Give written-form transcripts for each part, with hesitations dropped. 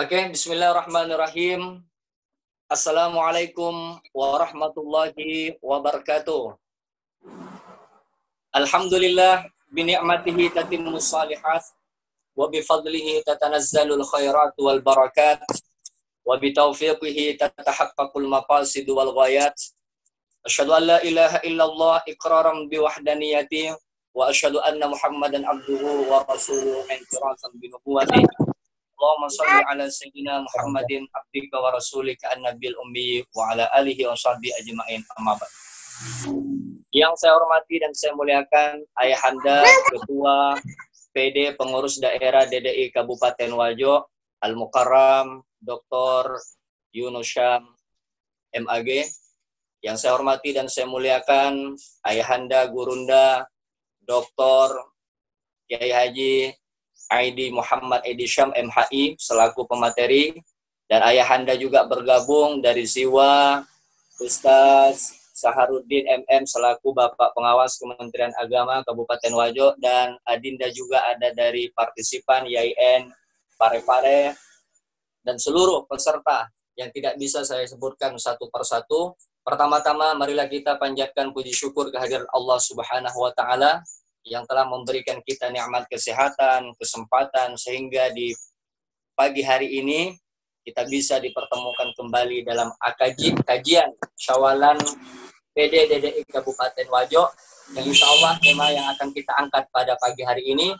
Oke, bismillahirrahmanirrahim. Assalamualaikum warahmatullahi wabarakatuh. Alhamdulillah bini'matihi tatimmus salihat wa bifadlihi tatanazzalul khairat wal barakat wa bitaufiqihi tatahaqqaqul maqasid wal ghayat. Asyhadu an la ilaha illallah iqraran biwahdaniyati wa asyhadu anna Muhammadan abduhu wa rasuluhu intirafan binubuwwatihi. Allahumma shalli ala sayyidina Muhammadin abdika wa rasulika an-nabiyil ummi wa ala alihi wa sahbihi ajma'in, amma ba'd. Yang saya hormati dan saya muliakan Ayahanda Ketua PD Pengurus Daerah DDI Kabupaten Wajo Al-Mukarram Dr. Yunus Syam MAG. Yang saya hormati dan saya muliakan Ayahanda Gurunda Dr. Kiai Haji Aidi Muhammad Edi Syam MHI selaku pemateri, dan ayahanda juga bergabung dari Siwa Ustaz Saharuddin MM selaku Bapak Pengawas Kementerian Agama Kabupaten Wajo, dan adinda juga ada dari partisipan YIN Pare-Pare dan seluruh peserta yang tidak bisa saya sebutkan satu persatu. Pertama-tama marilah kita panjatkan puji syukur kehadirat Allah Subhanahu wa taala yang telah memberikan kita nikmat kesehatan, kesempatan, sehingga di pagi hari ini kita bisa dipertemukan kembali dalam kajian Syawalan PD DDI Kabupaten Wajo, yang insya Allah tema yang akan kita angkat pada pagi hari ini,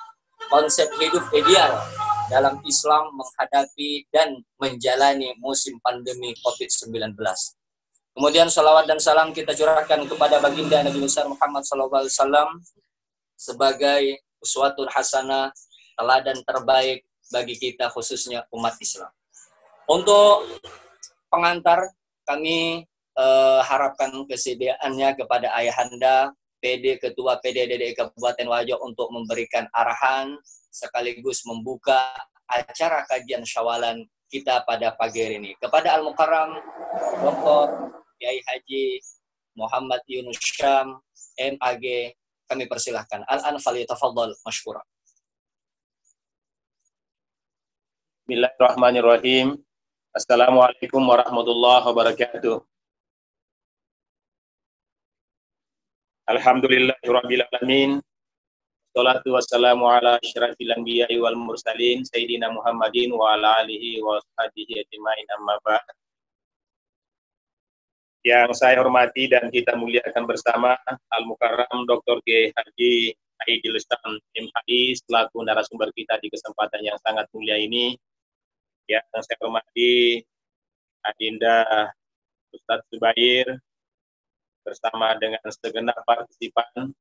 konsep hidup ideal dalam Islam menghadapi dan menjalani musim pandemi COVID-19. Kemudian salawat dan salam kita curahkan kepada baginda Nabi besar Muhammad SAW sebagai uswatun hasanah, teladan terbaik bagi kita khususnya umat Islam. Untuk pengantar kami harapkan kesediaannya kepada ayahanda PD Ketua PD DDI Kabupaten Wajo untuk memberikan arahan sekaligus membuka acara kajian Syawalan kita pada pagi hari ini. Kepada Al-Mukarram Dr. Kiai Haji Muhammad Yunus Syam MAG kami persilahkan. Al-an falyatafaddal mashkura. Bismillahirrahmanirrahim. Assalamualaikum warahmatullahi wabarakatuh. Alhamdulillahirabbil alamin. Wassalatu wassalamu ala asyrafil anbiya'i wal mursalin sayyidina Muhammadin wa ala alihi wa sahbihi ajmain, amma ba'd. Yang saya hormati dan kita muliakan bersama Al-Mukarram Dr. Kiai Haji Aidil Syam MHI selaku narasumber kita di kesempatan yang sangat mulia ini. Yang saya hormati Adinda Ustadz Zubair bersama dengan segenap partisipan,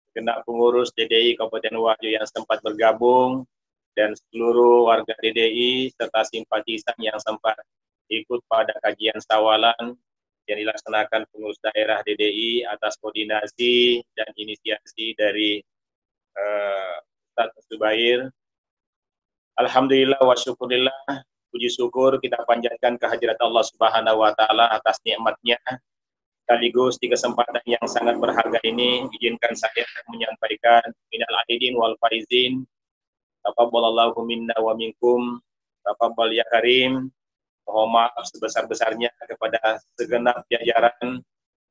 segenap pengurus DDI Kabupaten Wajo yang sempat bergabung, dan seluruh warga DDI serta simpatisan yang sempat ikut pada kajian Syawalan yang dilaksanakan pengurus daerah DDI atas koordinasi dan inisiasi dari Ustadz Zubair. Alhamdulillah wa syukurillah, puji syukur kita panjatkan kehadirat Allah Subhanahu wa taala atas nikmatnya. Sekaligus di kesempatan yang sangat berharga ini, izinkan saya menyampaikan minal aidin wal faizin, taqabbalallahu minna wa minkum, taqabbal ya karim. Mohon maaf sebesar-besarnya kepada segenap jajaran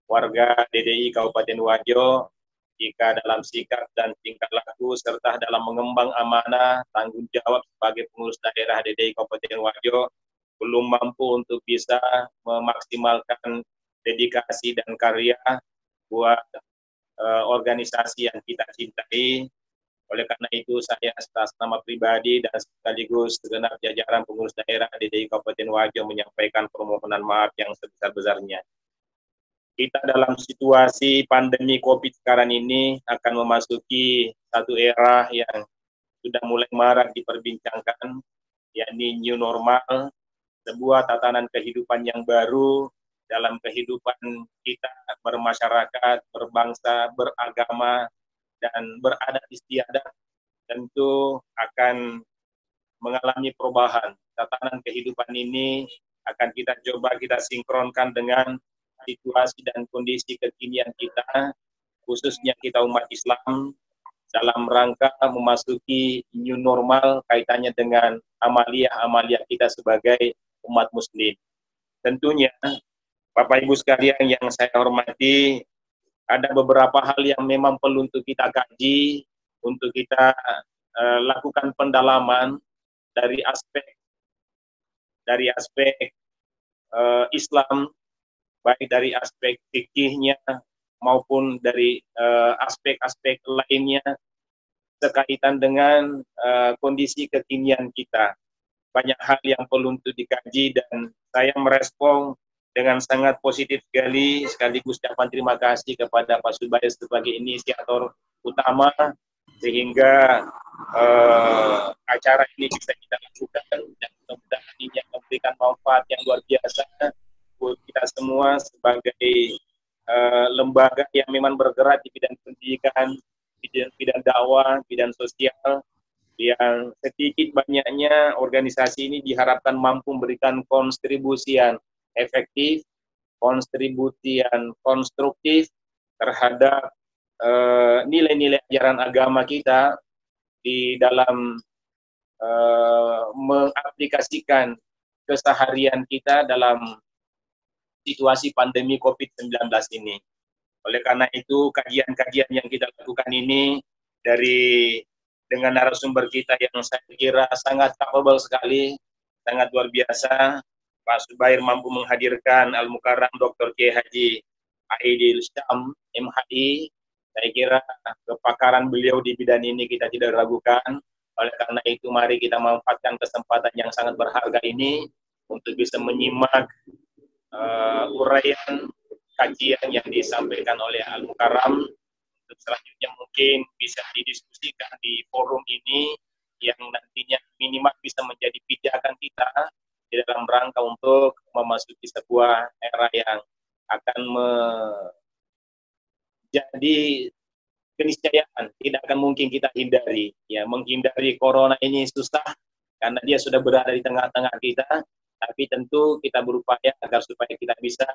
warga DDI Kabupaten Wajo jika dalam sikap dan tingkah laku serta dalam mengemban amanah tanggung jawab sebagai pengurus daerah DDI Kabupaten Wajo belum mampu untuk bisa memaksimalkan dedikasi dan karya buat organisasi yang kita cintai. Oleh karena itu saya atas nama pribadi dan sekaligus segenap jajaran pengurus daerah DDI Kabupaten Wajo menyampaikan permohonan maaf yang sebesar-besarnya. Kita dalam situasi pandemi COVID sekarang ini akan memasuki satu era yang sudah mulai marak diperbincangkan, yakni new normal, sebuah tatanan kehidupan yang baru dalam kehidupan kita bermasyarakat, berbangsa, beragama, dan beradat istiadat, tentu akan mengalami perubahan. Tatanan kehidupan ini akan kita coba kita sinkronkan dengan situasi dan kondisi kekinian kita, khususnya kita umat Islam dalam rangka memasuki new normal kaitannya dengan amalia-amalia kita sebagai umat muslim. Tentunya Bapak Ibu sekalian yang saya hormati, ada beberapa hal yang memang perlu untuk kita kaji, untuk kita lakukan pendalaman dari aspek Islam, baik dari aspek fikihnya maupun dari aspek-aspek lainnya sekaitan dengan kondisi kekinian kita. Banyak hal yang perlu untuk dikaji dan saya merespon dengan sangat positif sekaligus ucapan terima kasih kepada Pak Subair sebagai inisiator utama sehingga acara ini bisa kita lakukan dan mudah-mudahan ini yang memberikan manfaat yang luar biasa buat kita semua sebagai lembaga yang memang bergerak di bidang pendidikan, bidang dakwah, bidang sosial, yang sedikit banyaknya organisasi ini diharapkan mampu memberikan kontribusi yang efektif, kontribusi yang konstruktif terhadap nilai-nilai ajaran agama kita di dalam mengaplikasikan keseharian kita dalam situasi pandemi COVID-19 ini. Oleh karena itu, kajian-kajian yang kita lakukan ini dengan narasumber kita yang saya kira sangat capable sekali, sangat luar biasa. Pak Subair mampu menghadirkan Al-Mukarram Dr. Kiai Haji Aidil Syam, MHI. Saya kira kepakaran beliau di bidang ini kita tidak ragukan. Oleh karena itu, mari kita memanfaatkan kesempatan yang sangat berharga ini untuk bisa menyimak uraian kajian yang disampaikan oleh Al-Mukarram. Selanjutnya mungkin bisa didiskusikan di forum ini yang nantinya minimal bisa menjadi pijakan kita di dalam rangka untuk memasuki sebuah era yang akan menjadi keniscayaan, tidak akan mungkin kita hindari. Ya, menghindari corona ini susah karena dia sudah berada di tengah-tengah kita, tapi tentu kita berupaya agar supaya kita bisa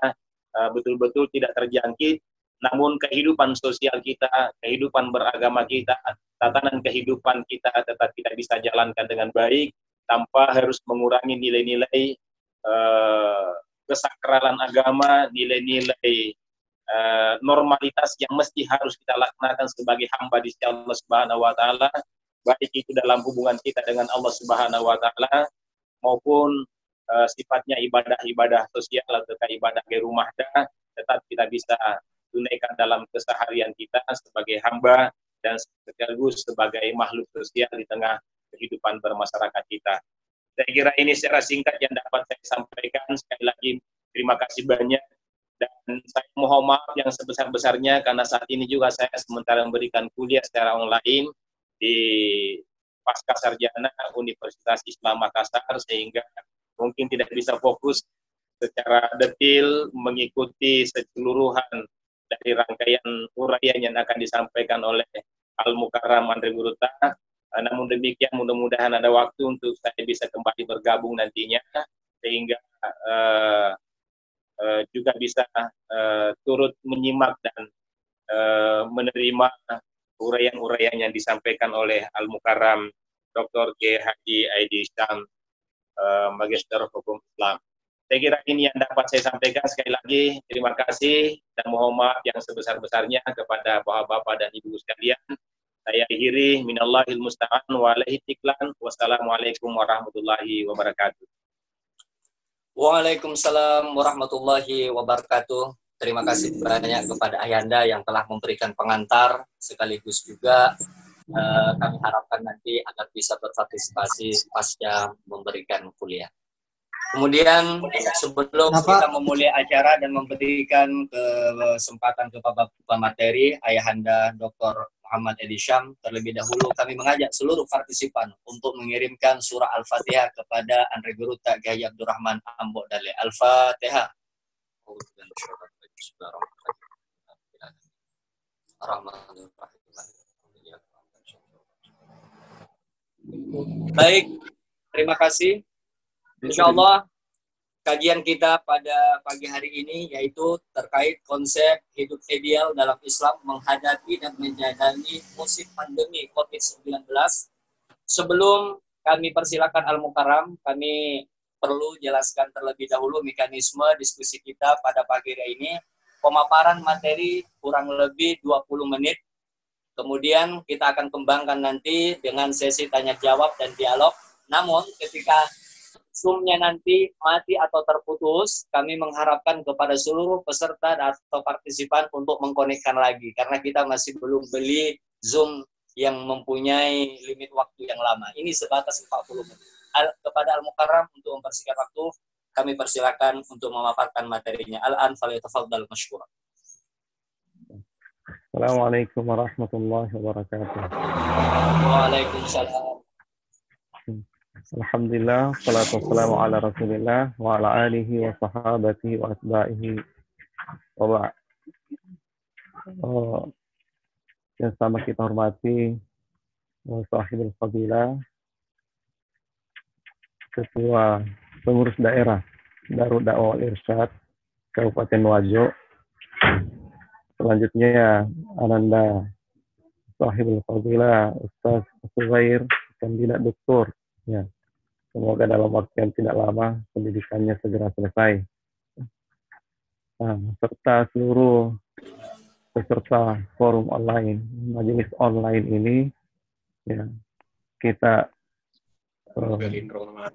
betul-betul tidak terjangkit. Namun kehidupan sosial kita, kehidupan beragama kita, tatanan kehidupan kita tetap kita bisa jalankan dengan baik tanpa harus mengurangi nilai-nilai kesakralan agama, nilai-nilai normalitas yang mesti harus kita laksanakan sebagai hamba di sisi Allah Subhanahu wa taala, baik itu dalam hubungan kita dengan Allah Subhanahu wa taala maupun sifatnya ibadah-ibadah sosial atau ibadah di rumah, tetap kita bisa tunaikan dalam keseharian kita sebagai hamba dan sekaligus sebagai makhluk sosial di tengah kehidupan bermasyarakat kita. Saya kira ini secara singkat yang dapat saya sampaikan. Sekali lagi terima kasih banyak dan saya mohon maaf yang sebesar-besarnya karena saat ini juga saya sementara memberikan kuliah secara online di Pasca Sarjana Universitas Islam Makassar sehingga mungkin tidak bisa fokus secara detail mengikuti keseluruhan dari rangkaian uraian yang akan disampaikan oleh Al-Mukarram Andre Guruta. Namun demikian mudah-mudahan ada waktu untuk saya bisa kembali bergabung nantinya sehingga juga bisa turut menyimak dan menerima uraian-uraian yang disampaikan oleh Al-Mukarram Dr. Kiai Haji Aidil Syam, Magister Hukum Islam. Saya kira ini yang dapat saya sampaikan. Sekali lagi terima kasih dan mohon maaf yang sebesar-besarnya kepada bapak-bapak dan ibu sekalian. Saya akhiri minallahil musta'an wa alaihi tiklan. Wassalamualaikum warahmatullahi wabarakatuh. Waalaikumsalam warahmatullahi wabarakatuh. Terima kasih banyak kepada Ayanda yang telah memberikan pengantar sekaligus juga kami harapkan nanti agar bisa berpartisipasi pasca memberikan kuliah. Kemudian sebelum kita memulai acara dan memberikan kesempatan kepada materi Ayahanda Dr. Muhammad Aidil Syam, terlebih dahulu kami mengajak seluruh partisipan untuk mengirimkan surah Al-Fatihah kepada Andre Guruta Kiai Abdurrahman Ambok Dale. Al-Fatihah. Baik, terima kasih. Insyaallah kajian kita pada pagi hari ini yaitu terkait konsep hidup ideal dalam Islam menghadapi dan menjalani musim pandemi COVID-19. Sebelum kami persilakan Al-Mukarram, kami perlu jelaskan terlebih dahulu mekanisme diskusi kita pada pagi hari ini. Pemaparan materi kurang lebih 20 menit. Kemudian kita akan kembangkan nanti dengan sesi tanya jawab dan dialog. Namun ketika Zoom-nya nanti mati atau terputus, kami mengharapkan kepada seluruh peserta atau partisipan untuk mengkonekkan lagi. Karena kita masih belum beli Zoom yang mempunyai limit waktu yang lama. Ini sebatas 40 menit. Kepada Al-Mukarram untuk mempersingkat waktu, kami persilakan untuk memaparkan materinya. Al-an falyatafaddal mashkura. Assalamualaikum warahmatullahi wabarakatuh. Waalaikumsalam. Alhamdulillah, salatu wassalamu ala rasulillah wa ala alihi wa sahabatihi wa asba'ihi wa ba'd. Yang sama kita hormati sahibul fadilah, Ketua Pengurus Daerah Darul Da'wah wal Irsyad Kabupaten Wajo. Selanjutnya Ananda Sahibul Fadilah Ustaz Zubair Kandidat Doktor. Ya. Semoga dalam waktu yang tidak lama pendidikannya segera selesai. Serta seluruh peserta forum online, majelis online ini, ya, kita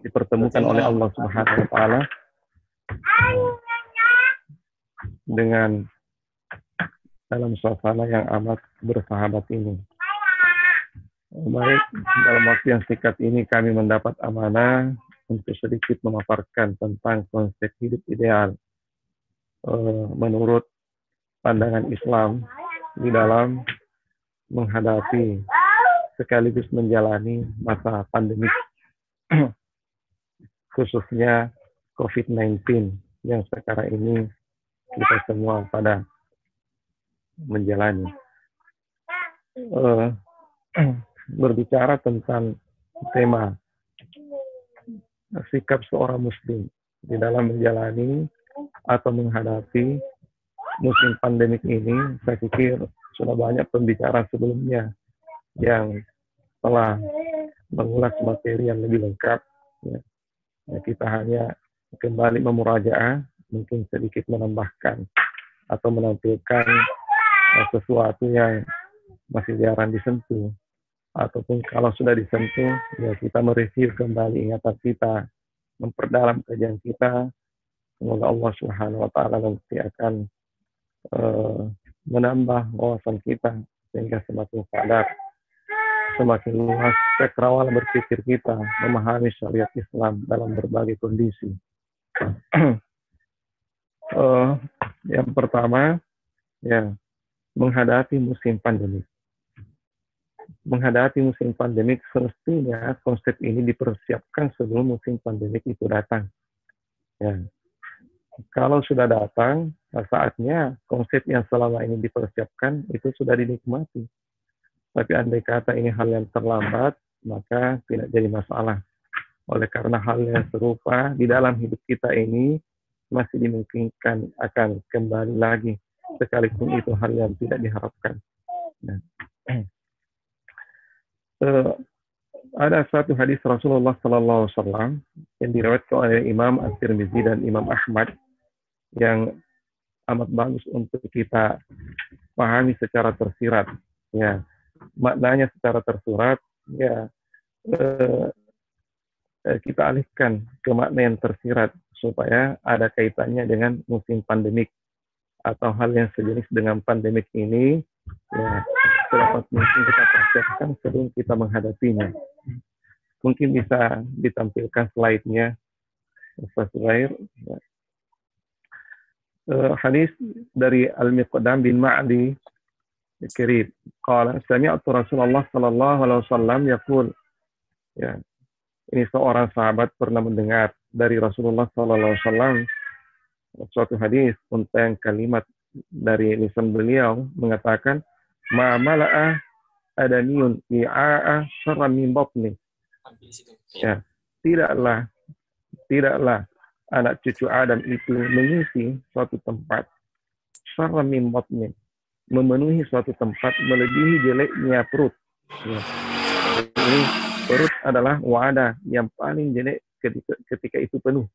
dipertemukan oleh Allah Subhanahu wa Ta'ala dengan dalam suasana yang amat bersahabat ini. Baik, dalam waktu yang singkat ini kami mendapat amanah untuk sedikit memaparkan tentang konsep hidup ideal menurut pandangan Islam di dalam menghadapi sekaligus menjalani masa pandemi khususnya COVID-19 yang sekarang ini kita semua pada menjalani. Berbicara tentang tema sikap seorang muslim di dalam menjalani atau menghadapi musim pandemik ini, saya pikir sudah banyak pembicaraan sebelumnya yang telah mengulas materi yang lebih lengkap. Ya. Kita hanya kembali memurajaah, mungkin sedikit menambahkan atau menampilkan sesuatu yang masih jarang disentuh. Ataupun kalau sudah disentuh, ya kita mereview kembali ingatan kita, memperdalam kajian kita. Semoga Allah Subhanahu wa Ta'ala nanti akan menambah wawasan kita sehingga semakin sadar, semakin luas cakrawala berpikir kita memahami syariat Islam dalam berbagai kondisi. Yang pertama, ya, menghadapi musim pandemi. Menghadapi musim pandemik, semestinya konsep ini dipersiapkan sebelum musim pandemik itu datang. Ya. Kalau sudah datang, saatnya konsep yang selama ini dipersiapkan itu sudah dinikmati. Tapi andai kata ini hal yang terlambat, maka tidak jadi masalah. Oleh karena hal yang serupa di dalam hidup kita ini masih dimungkinkan akan kembali lagi, sekalipun itu hal yang tidak diharapkan. Nah. Ada satu hadis Rasulullah Sallallahu Alaihi Wasallam yang diriwayatkan oleh Imam At-Tirmizi dan Imam Ahmad yang amat bagus untuk kita pahami secara tersirat. Ya, maknanya secara tersurat. Ya, kita alihkan ke makna yang tersirat supaya ada kaitannya dengan musim pandemik atau hal yang sejenis dengan pandemik ini. Ya, sedapat mungkin kita persiapkan sebelum kita menghadapinya. Mungkin bisa ditampilkan slide-nya, Ustaz Zubair. Hadis dari Al-Miqdam bin Ma'di Kirib. Qala sami'tu Rasulullah sallallahu alaihi wasallam yaqul. Ya. Ini seorang sahabat pernah mendengar dari Rasulullah sallallahu alaihi wasallam suatu hadis tentang kalimat dari lisan beliau mengatakan ma mala'a adaniyun bi'a'a syarran min batni. Ya, tidaklah anak cucu Adam itu mengisi suatu tempat, syarra min batnin, memenuhi suatu tempat melebihi jeleknya perut. Ya. Jadi perut adalah wadah yang paling jelek ketika itu penuh.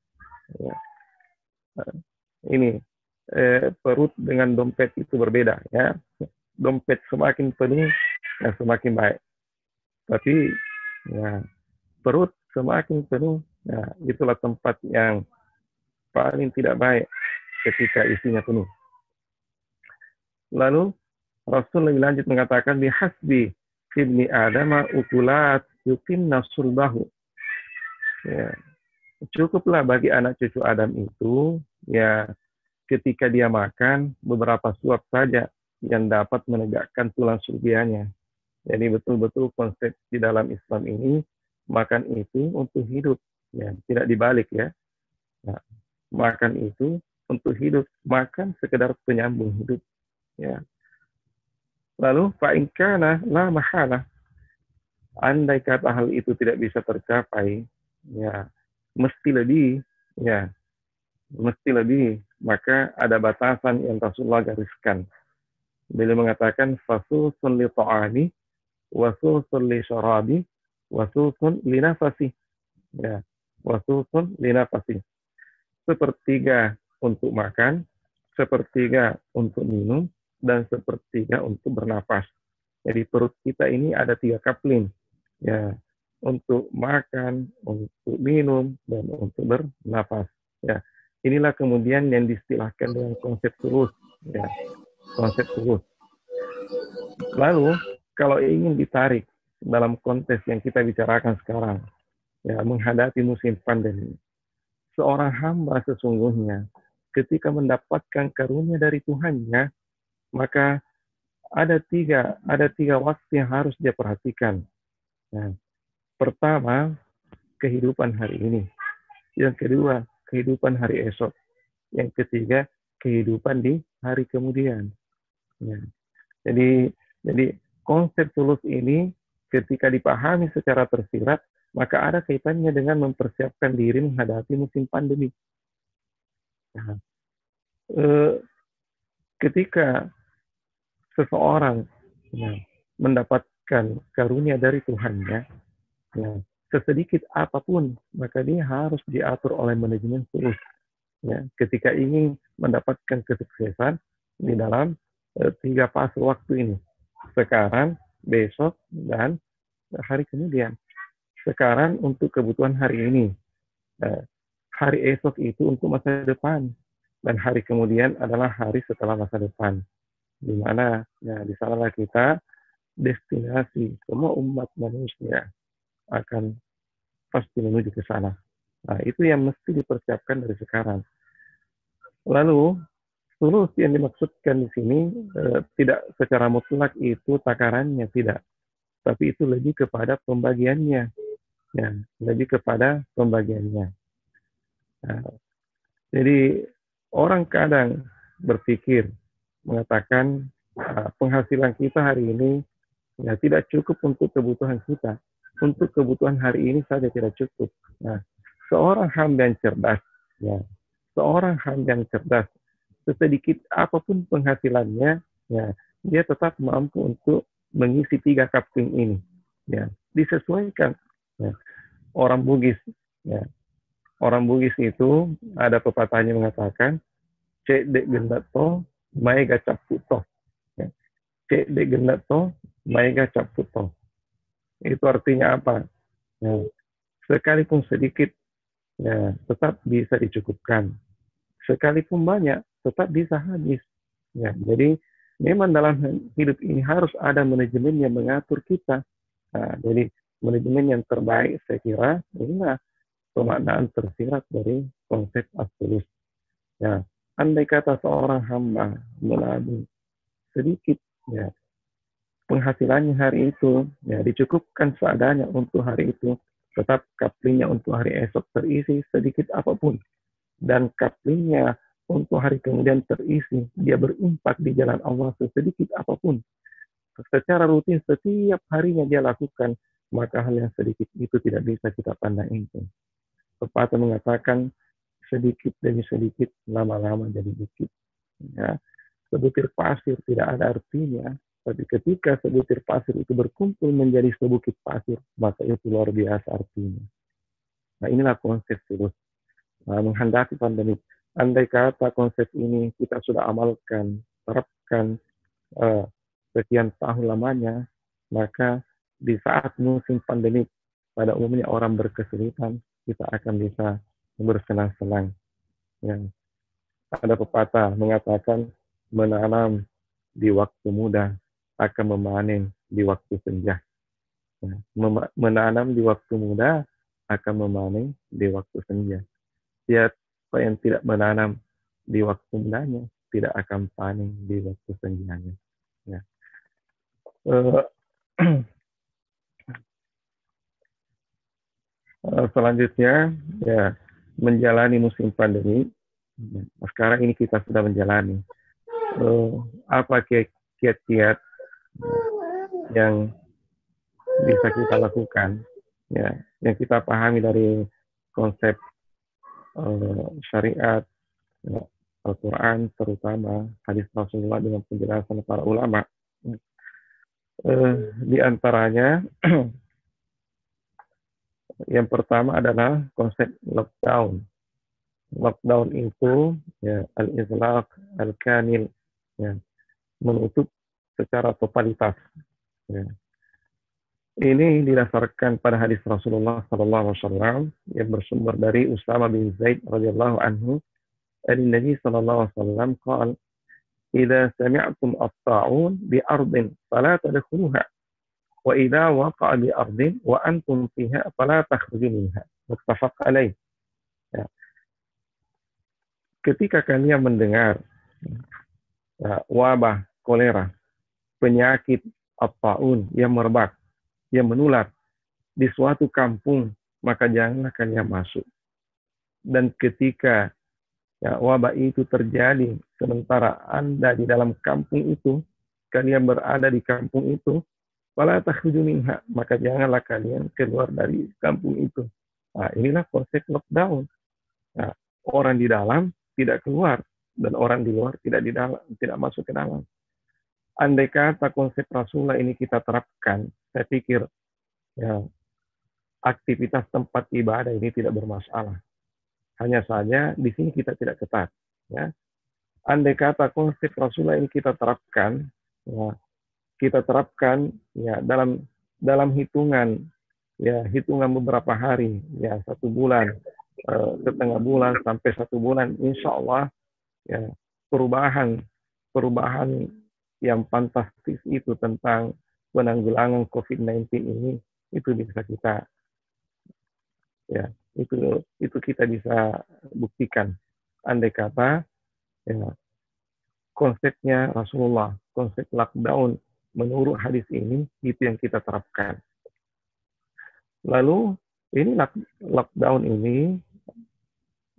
Ya. Ini perut dengan dompet itu berbeda. Ya. Dompet semakin penuh, ya semakin baik. Tapi ya, perut semakin penuh, ya, itulah tempat yang paling tidak baik ketika isinya penuh. Lalu Rasul lebih lanjut mengatakan bihasbi ibni Adam ukulat yuqimna sulbahu. Ya, cukuplah bagi anak cucu Adam itu ya ketika dia makan beberapa suap saja yang dapat menegakkan tulang sulbianya. Jadi betul-betul konsep di dalam Islam ini makan itu untuk hidup, ya tidak dibalik ya. Nah, makan itu untuk hidup, makan sekedar penyambung hidup. Ya. Lalu fa'inkana la mahala, andai kata hal itu tidak bisa tercapai, ya mesti lebih, maka ada batasan yang Rasulullah gariskan. Beliau mengatakan fasusun li ta'ani, wasusun li syarabi, wasusun li nafasi. Ya, wasusun li nafasi. Sepertiga untuk makan, sepertiga untuk minum, dan sepertiga untuk bernapas. Jadi perut kita ini ada 3 kaplin, ya, untuk makan, untuk minum, dan untuk bernapas. Ya, inilah kemudian yang distilahkan dengan konsep sulus, ya, konsep sulus. Lalu kalau ingin ditarik dalam konteks yang kita bicarakan sekarang, ya, menghadapi musim pandemi, seorang hamba sesungguhnya ketika mendapatkan karunia dari Tuhannya, maka ada tiga waktu yang harus dia perhatikan. Nah, pertama, kehidupan hari ini. Yang kedua, kehidupan hari esok. Yang ketiga, kehidupan di hari kemudian. Ya. Jadi konsep tulus ini ketika dipahami secara tersirat, maka ada kaitannya dengan mempersiapkan diri menghadapi musim pandemi. Nah, ketika seseorang mendapatkan karunia dari Tuhannya, ya, sesedikit apapun, maka dia harus diatur oleh manajemen tulus. Ya, ketika ingin mendapatkan kesuksesan di dalam 3 fase waktu ini, sekarang, besok, dan hari kemudian. Sekarang untuk kebutuhan hari ini, hari esok itu untuk masa depan, dan hari kemudian adalah hari setelah masa depan, di mana ya di sanalah kita destinasi semua umat manusia akan pasti menuju ke sana. Nah, itu yang mesti dipersiapkan dari sekarang. Lalu tulus yang dimaksudkan di sini tidak secara mutlak itu takarannya, tidak, tapi itu lebih kepada pembagiannya, ya, lebih kepada pembagiannya. Nah, jadi orang kadang berpikir mengatakan penghasilan kita hari ini ya tidak cukup untuk kebutuhan kita, untuk kebutuhan hari ini saja tidak cukup. Nah, seorang hamba yang cerdas, ya, seorang hamba yang cerdas, sesedikit apapun penghasilannya, ya, dia tetap mampu untuk mengisi 3 kapling ini. Ya, disesuaikan. Ya. Orang Bugis, ya, orang Bugis itu ada pepatahnya mengatakan, cek dek gendat to, mai gacap puto. Ya. Cek dek gendat to, mai gacap puto. Itu artinya apa? Ya, sekalipun sedikit, ya, tetap bisa dicukupkan. Sekalipun banyak, tetap bisa habis. Ya, jadi memang dalam hidup ini harus ada manajemen yang mengatur kita. Nah, jadi manajemen yang terbaik saya kira inilah pemaknaan tersirat dari konsep as-sulus. Ya, andai kata seorang hamba menabung sedikit, ya, penghasilannya hari itu ya dicukupkan seadanya untuk hari itu, tetap kaplingnya untuk hari esok terisi sedikit apapun, dan kaplingnya untuk hari kemudian terisi, dia berimpak di jalan Allah sesedikit apapun. Secara rutin setiap harinya dia lakukan, maka hal yang sedikit itu tidak bisa kita pandang enteng. Pepatah mengatakan sedikit demi sedikit, lama-lama jadi bukit. Ya. Sebutir pasir tidak ada artinya, tapi ketika sebutir pasir itu berkumpul menjadi sebukit pasir, maka itu luar biasa artinya. Nah, inilah konsep tulus. Menghadapi pandemi. Andai kata konsep ini kita sudah amalkan, terapkan sekian tahun lamanya, maka di saat musim pandemi, pada umumnya orang berkesulitan, kita akan bisa bersenang-senang. Ya. Ada pepatah mengatakan, menanam di waktu muda akan memanen di waktu senja. Ya. Menanam di waktu muda akan memanen di waktu senja. Siapa yang tidak menanam di waktu mudanya tidak akan panen di waktu senjanya. Ya. Selanjutnya, ya, menjalani musim pandemi. Sekarang ini kita sudah menjalani. Apa kiat-kiat yang bisa kita lakukan? Ya, yang kita pahami dari konsep syariat, ya, Al-Quran, terutama hadis Rasulullah dengan penjelasan para ulama. Di antaranya, yang pertama adalah konsep lockdown. Lockdown itu ya, al-izlaq al-kamil, ya, menutup secara totalitas. Ya. Ini didasarkan pada hadis Rasulullah SAW yang bersumber dari Usama bin Zaid radhiyallahu anhu. Nabi SAW qala, "Idza sami'tum at-ta'un bi ardin fala tadkhuluha, wa idza waqa'a bi ardin wa antum fiha fala takhruju minha." Muttafaq alaih. Ya. Ketika kalian mendengar wabah kolera, penyakit at-ta'un yang merebak, yang menular di suatu kampung, maka janganlah kalian masuk. Dan ketika wabah itu terjadi, sementara Anda di dalam kampung itu, kalian berada di kampung itu, fala takhruju minha, maka janganlah kalian keluar dari kampung itu. Nah, inilah konsep lockdown. Nah, orang di dalam tidak keluar, dan orang di luar tidak masuk ke dalam. Andai kata konsep Rasulullah ini kita terapkan, saya pikir ya, aktivitas tempat ibadah ini tidak bermasalah. Hanya saja di sini kita tidak ketat. Ya. Andai kata konsep Rasulullah ini kita terapkan ya, dalam hitungan beberapa hari, ya 1 bulan, setengah bulan sampai 1 bulan, insya Allah ya, perubahan yang fantastis itu tentang penanggulangan COVID-19 ini itu bisa kita itu kita bisa buktikan. Andai kata ya, konsepnya Rasulullah, konsep lockdown menurut hadis ini itu yang kita terapkan. Lalu ini lockdown ini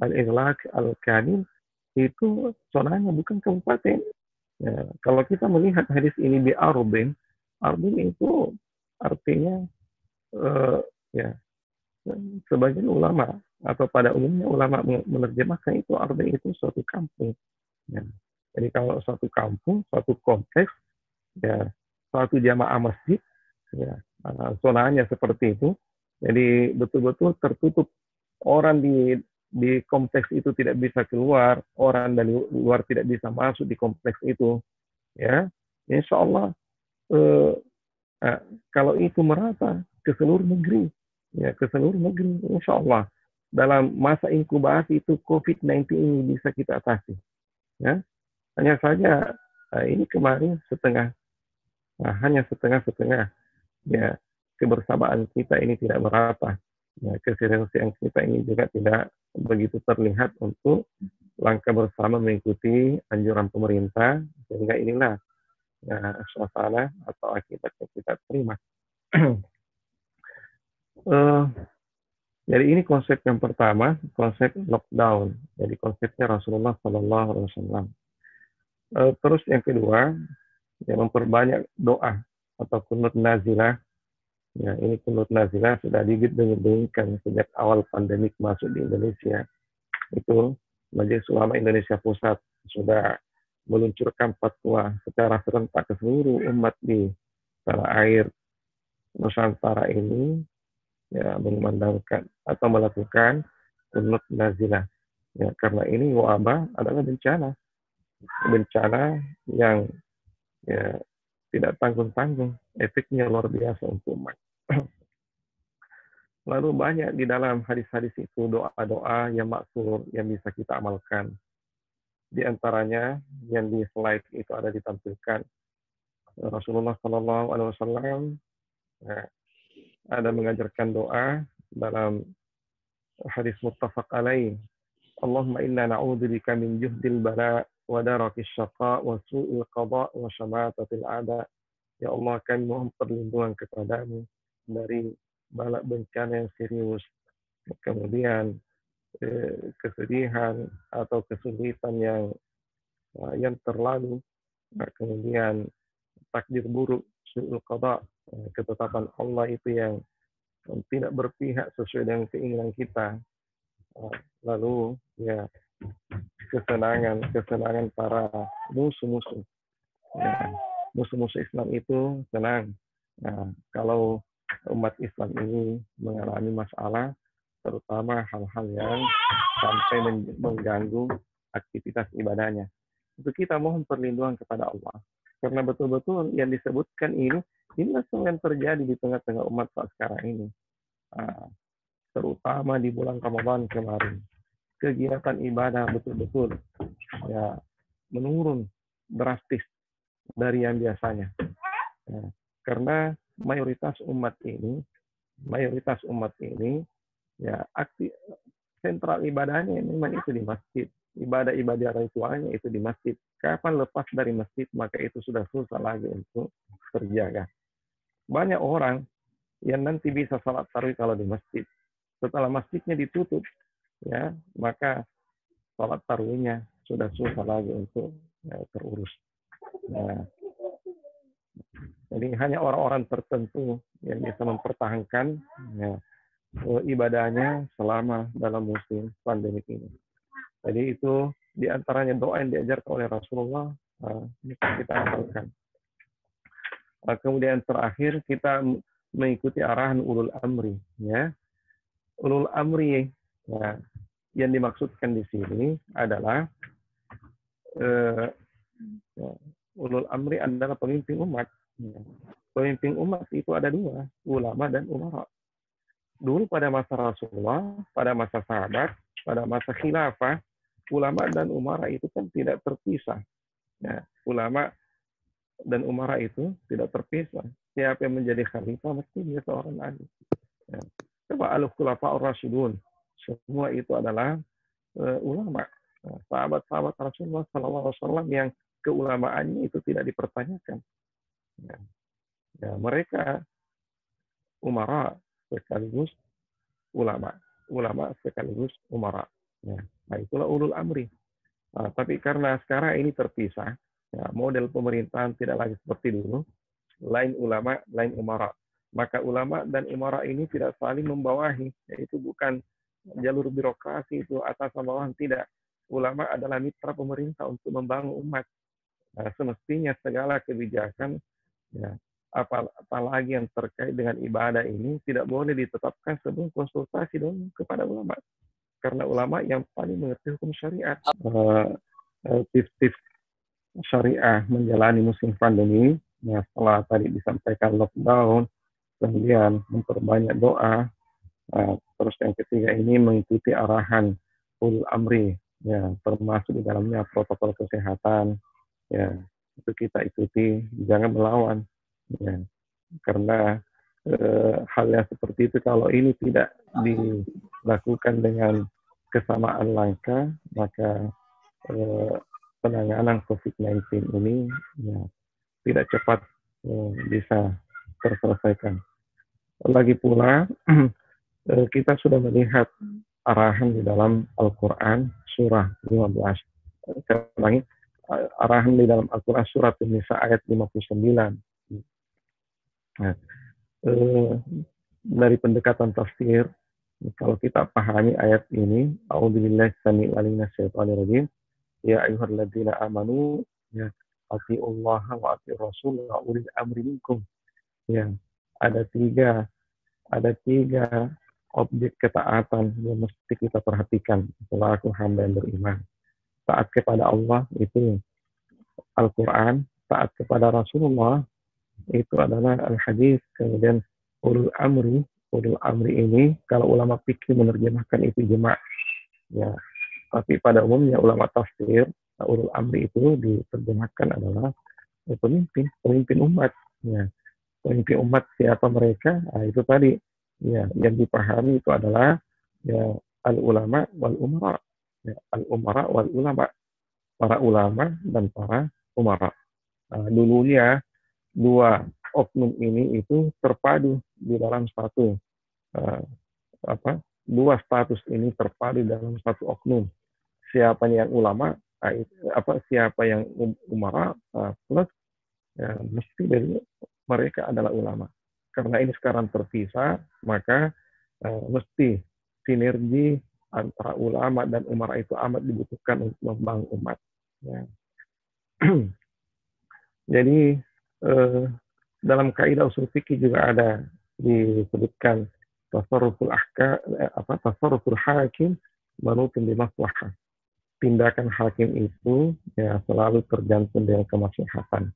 al-ighlaq al-kamil itu zonanya bukan kabupaten. Ya, kalau kita melihat hadis ini di Arbin itu artinya ya, sebagian ulama atau pada umumnya ulama menerjemahkan itu Arbin itu suatu kampung. Ya. Jadi kalau suatu kampung, suatu kompleks, ya suatu jamaah masjid, ya zonanya seperti itu. Jadi betul-betul tertutup, orang di kompleks itu tidak bisa keluar, orang dari luar tidak bisa masuk di kompleks itu, ya. Insya Allah kalau itu merata ke seluruh negeri, ya ke seluruh negeri, insya Allah dalam masa inkubasi itu COVID-19 ini bisa kita atasi, ya. Hanya saja ini kemarin hanya setengah, ya kebersamaan kita ini tidak merata. Ya, keseriusan kita ini juga tidak begitu terlihat untuk langkah bersama mengikuti anjuran pemerintah, sehingga inilah ya, suasana atau akibat yang kita terima. Jadi ini konsep yang pertama, konsep lockdown. Jadi konsepnya Rasulullah SAW. Terus yang kedua, ya, memperbanyak doa atau qunut nazilah. Ya, ini qunut nazilah sudah digit-dengkan sejak awal pandemik masuk di Indonesia. itu Majelis Ulama Indonesia Pusat sudah meluncurkan fatwa secara serentak ke seluruh umat di tanah air Nusantara ini, ya, mengumandangkan atau melakukan qunut nazilah. Ya, karena ini wabah adalah bencana yang, ya, tidak tanggung-tanggung, efeknya luar biasa untuk umat. Lalu banyak di dalam hadis-hadis itu doa-doa yang maksur yang bisa kita amalkan. Di antaranya yang di slide itu ada ditampilkan Rasulullah Shallallahu Alaihi Wasallam ada mengajarkan doa dalam hadis muttafaq alaih. Allahumma inna na'udzubika min juhdil bala wa darakis syaqa wa su'il qada wa syamatatil a'da. Ya Allah, kami mohon perlindungan kepadamu dari bala bencana yang serius, kemudian kesedihan atau kesulitan yang terlalu, kemudian takdir buruk, su'il qada, ketetapan Allah itu yang tidak berpihak sesuai dengan keinginan kita. Lalu, ya, kesenangan para musuh-musuh. Ya, musuh-musuh Islam itu senang. Nah, kalau umat Islam ini mengalami masalah, terutama hal-hal yang sampai mengganggu aktivitas ibadahnya, itu kita mohon perlindungan kepada Allah. Karena betul-betul yang disebutkan inilah yang terjadi di tengah-tengah umat saat sekarang ini. Terutama di bulan Ramadan kemarin. Kegiatan ibadah betul-betul, ya, menurun drastis dari yang biasanya. Ya, karena mayoritas umat ini ya sentral ibadahnya memang itu di masjid. Ibadah ritualnya itu di masjid. Kapan lepas dari masjid, maka itu sudah susah lagi untuk terjaga. Banyak orang yang nanti bisa salat tarawih kalau di masjid. Setelah masjidnya ditutup, ya, maka salat tarawihnya sudah susah lagi untuk, ya, terurus. Nah, jadi hanya orang-orang tertentu yang bisa mempertahankan, ya, ibadahnya selama dalam musim pandemik ini. Jadi itu di antaranya doa yang diajarkan oleh Rasulullah, bisa kita amalkan. Kemudian terakhir kita mengikuti arahan ulul amri, ya. Ulul amri, ya, yang dimaksudkan di sini adalah ulul amri adalah pemimpin umat. Pemimpin umat itu ada dua, ulama dan umara. Dulu pada masa Rasulullah, pada masa sahabat, pada masa khilafah, ulama dan umara itu kan tidak terpisah. Ya, ulama dan umara itu tidak terpisah. Siapa yang menjadi khalifah mesti dia seorang nabi. Ya. Coba al-khulafa ar-rasyidun, semua itu adalah ulama. Sahabat-sahabat Rasulullah SAW yang keulamaannya itu tidak dipertanyakan. Ya, mereka umara sekaligus ulama sekaligus umara. Ya, nah itulah ulul amri. Tapi karena sekarang ini terpisah, ya, model pemerintahan tidak lagi seperti dulu, lain ulama, lain umara. Maka ulama dan umara ini tidak saling membawahi, yaitu bukan jalur birokrasi itu atas bawahan, tidak. Ulama adalah mitra pemerintah untuk membangun umat. Semestinya segala kebijakan, ya, apalagi yang terkait dengan ibadah ini tidak boleh ditetapkan sebelum konsultasi dong kepada ulama. Karena ulama yang paling mengerti hukum syariat. Tips-tips syariah menjalani musim pandemi, ya, setelah tadi disampaikan lockdown, kemudian memperbanyak doa, terus yang ketiga ini mengikuti arahan ulul amri, ya, termasuk di dalamnya protokol kesehatan, ya, itu kita ikuti, jangan melawan, ya, karena hal yang seperti itu kalau ini tidak dilakukan dengan kesamaan langkah, maka penanganan COVID-19 ini, ya, tidak cepat bisa terselesaikan. Lagi pula kita sudah melihat arahan di dalam Al-Quran surah 15. Saya ulangi, arahan di dalam Al-Quran surat An-Nisa ayat 59. Nah, dari pendekatan tafsir, Kalau kita pahami ayat ini, a'udzubillahi samii'il 'aliim minasyaitonir rajim, ya ayyuhalladzina amanu ya atiullaha wa atiur rasul wa ulil amri minkum. Ya, ada tiga objek ketaatan yang mesti kita perhatikan selaku hamba yang beriman. Taat kepada Allah itu Al-Quran, taat kepada Rasulullah itu adalah Al-Hadis. Kemudian ulul amri ini kalau ulama fikih menerjemahkan itu jema'. Ya, tapi pada umumnya ulama tafsir ulul amri itu diterjemahkan adalah pemimpin umat. Ya, pemimpin umat siapa mereka? Nah, itu tadi ya yang dipahami itu adalah ya al-ulama wal umara. Ya, al-umara wal ulama, para ulama dan para umara. Dulunya dua oknum ini itu terpadu di dalam satu dua status ini terpadu dalam satu oknum. Siapa yang ulama, siapa yang umara plus ya, mesti dari mereka adalah ulama. Karena ini sekarang terpisah, maka mesti sinergi antara ulama dan umara itu amat dibutuhkan untuk membangun umat. Ya. Jadi dalam kaidah usul fikih juga ada disebutkan tasarruful hakim manutun bi maslahah. Tindakan hakim itu ya selalu tergantung dengan kemaslahatan.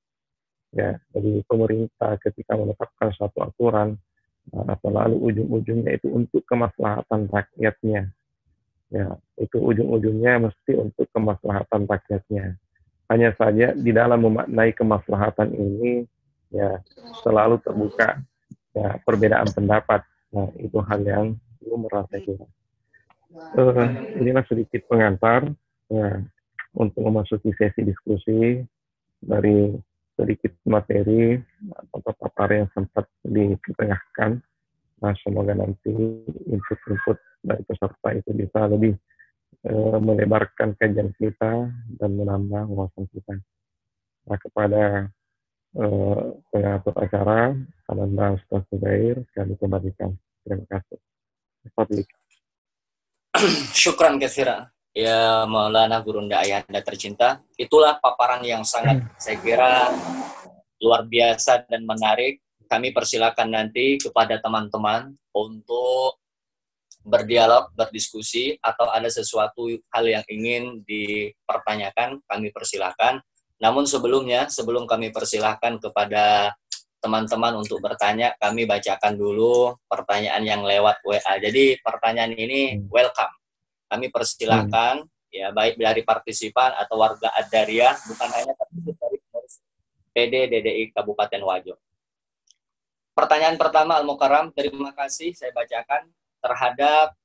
Ya, jadi pemerintah ketika menetapkan suatu aturan selalu ujung-ujungnya itu untuk kemaslahatan rakyatnya. Ya, itu ujung-ujungnya mesti untuk kemaslahatan rakyatnya. Hanya saja di dalam memaknai kemaslahatan ini ya selalu terbuka ya perbedaan pendapat. Nah, itu hal yang lumrah saya kira. Inilah sedikit pengantar ya, untuk memasuki sesi diskusi dari sedikit materi atau paparan yang sempat ditengahkan. Nah, semoga nanti input-input dari peserta itu bisa lebih melebarkan kajian kita dan menambah wawasan kita. Nah, kepada pengatur acara, Ananda Ustaz Zubair, kami kembalikan. Terima kasih. Syukran katsiran. Ya Maulana Gurunda Ayahanda tercinta. Itulah paparan yang sangat saya kira luar biasa dan menarik. Kami persilakan nanti kepada teman-teman untuk berdialog, berdiskusi, atau ada sesuatu hal yang ingin dipertanyakan, kami persilakan. Namun sebelumnya, sebelum kami persilakan kepada teman-teman untuk bertanya, kami bacakan dulu pertanyaan yang lewat WA. Jadi pertanyaan ini welcome. Kami persilakan, ya baik dari partisipan atau warga Ad-Dariyah, bukan hanya dari PD DDI Kabupaten Wajo. Pertanyaan pertama, Al-Mukarram, terima kasih saya bacakan terhadap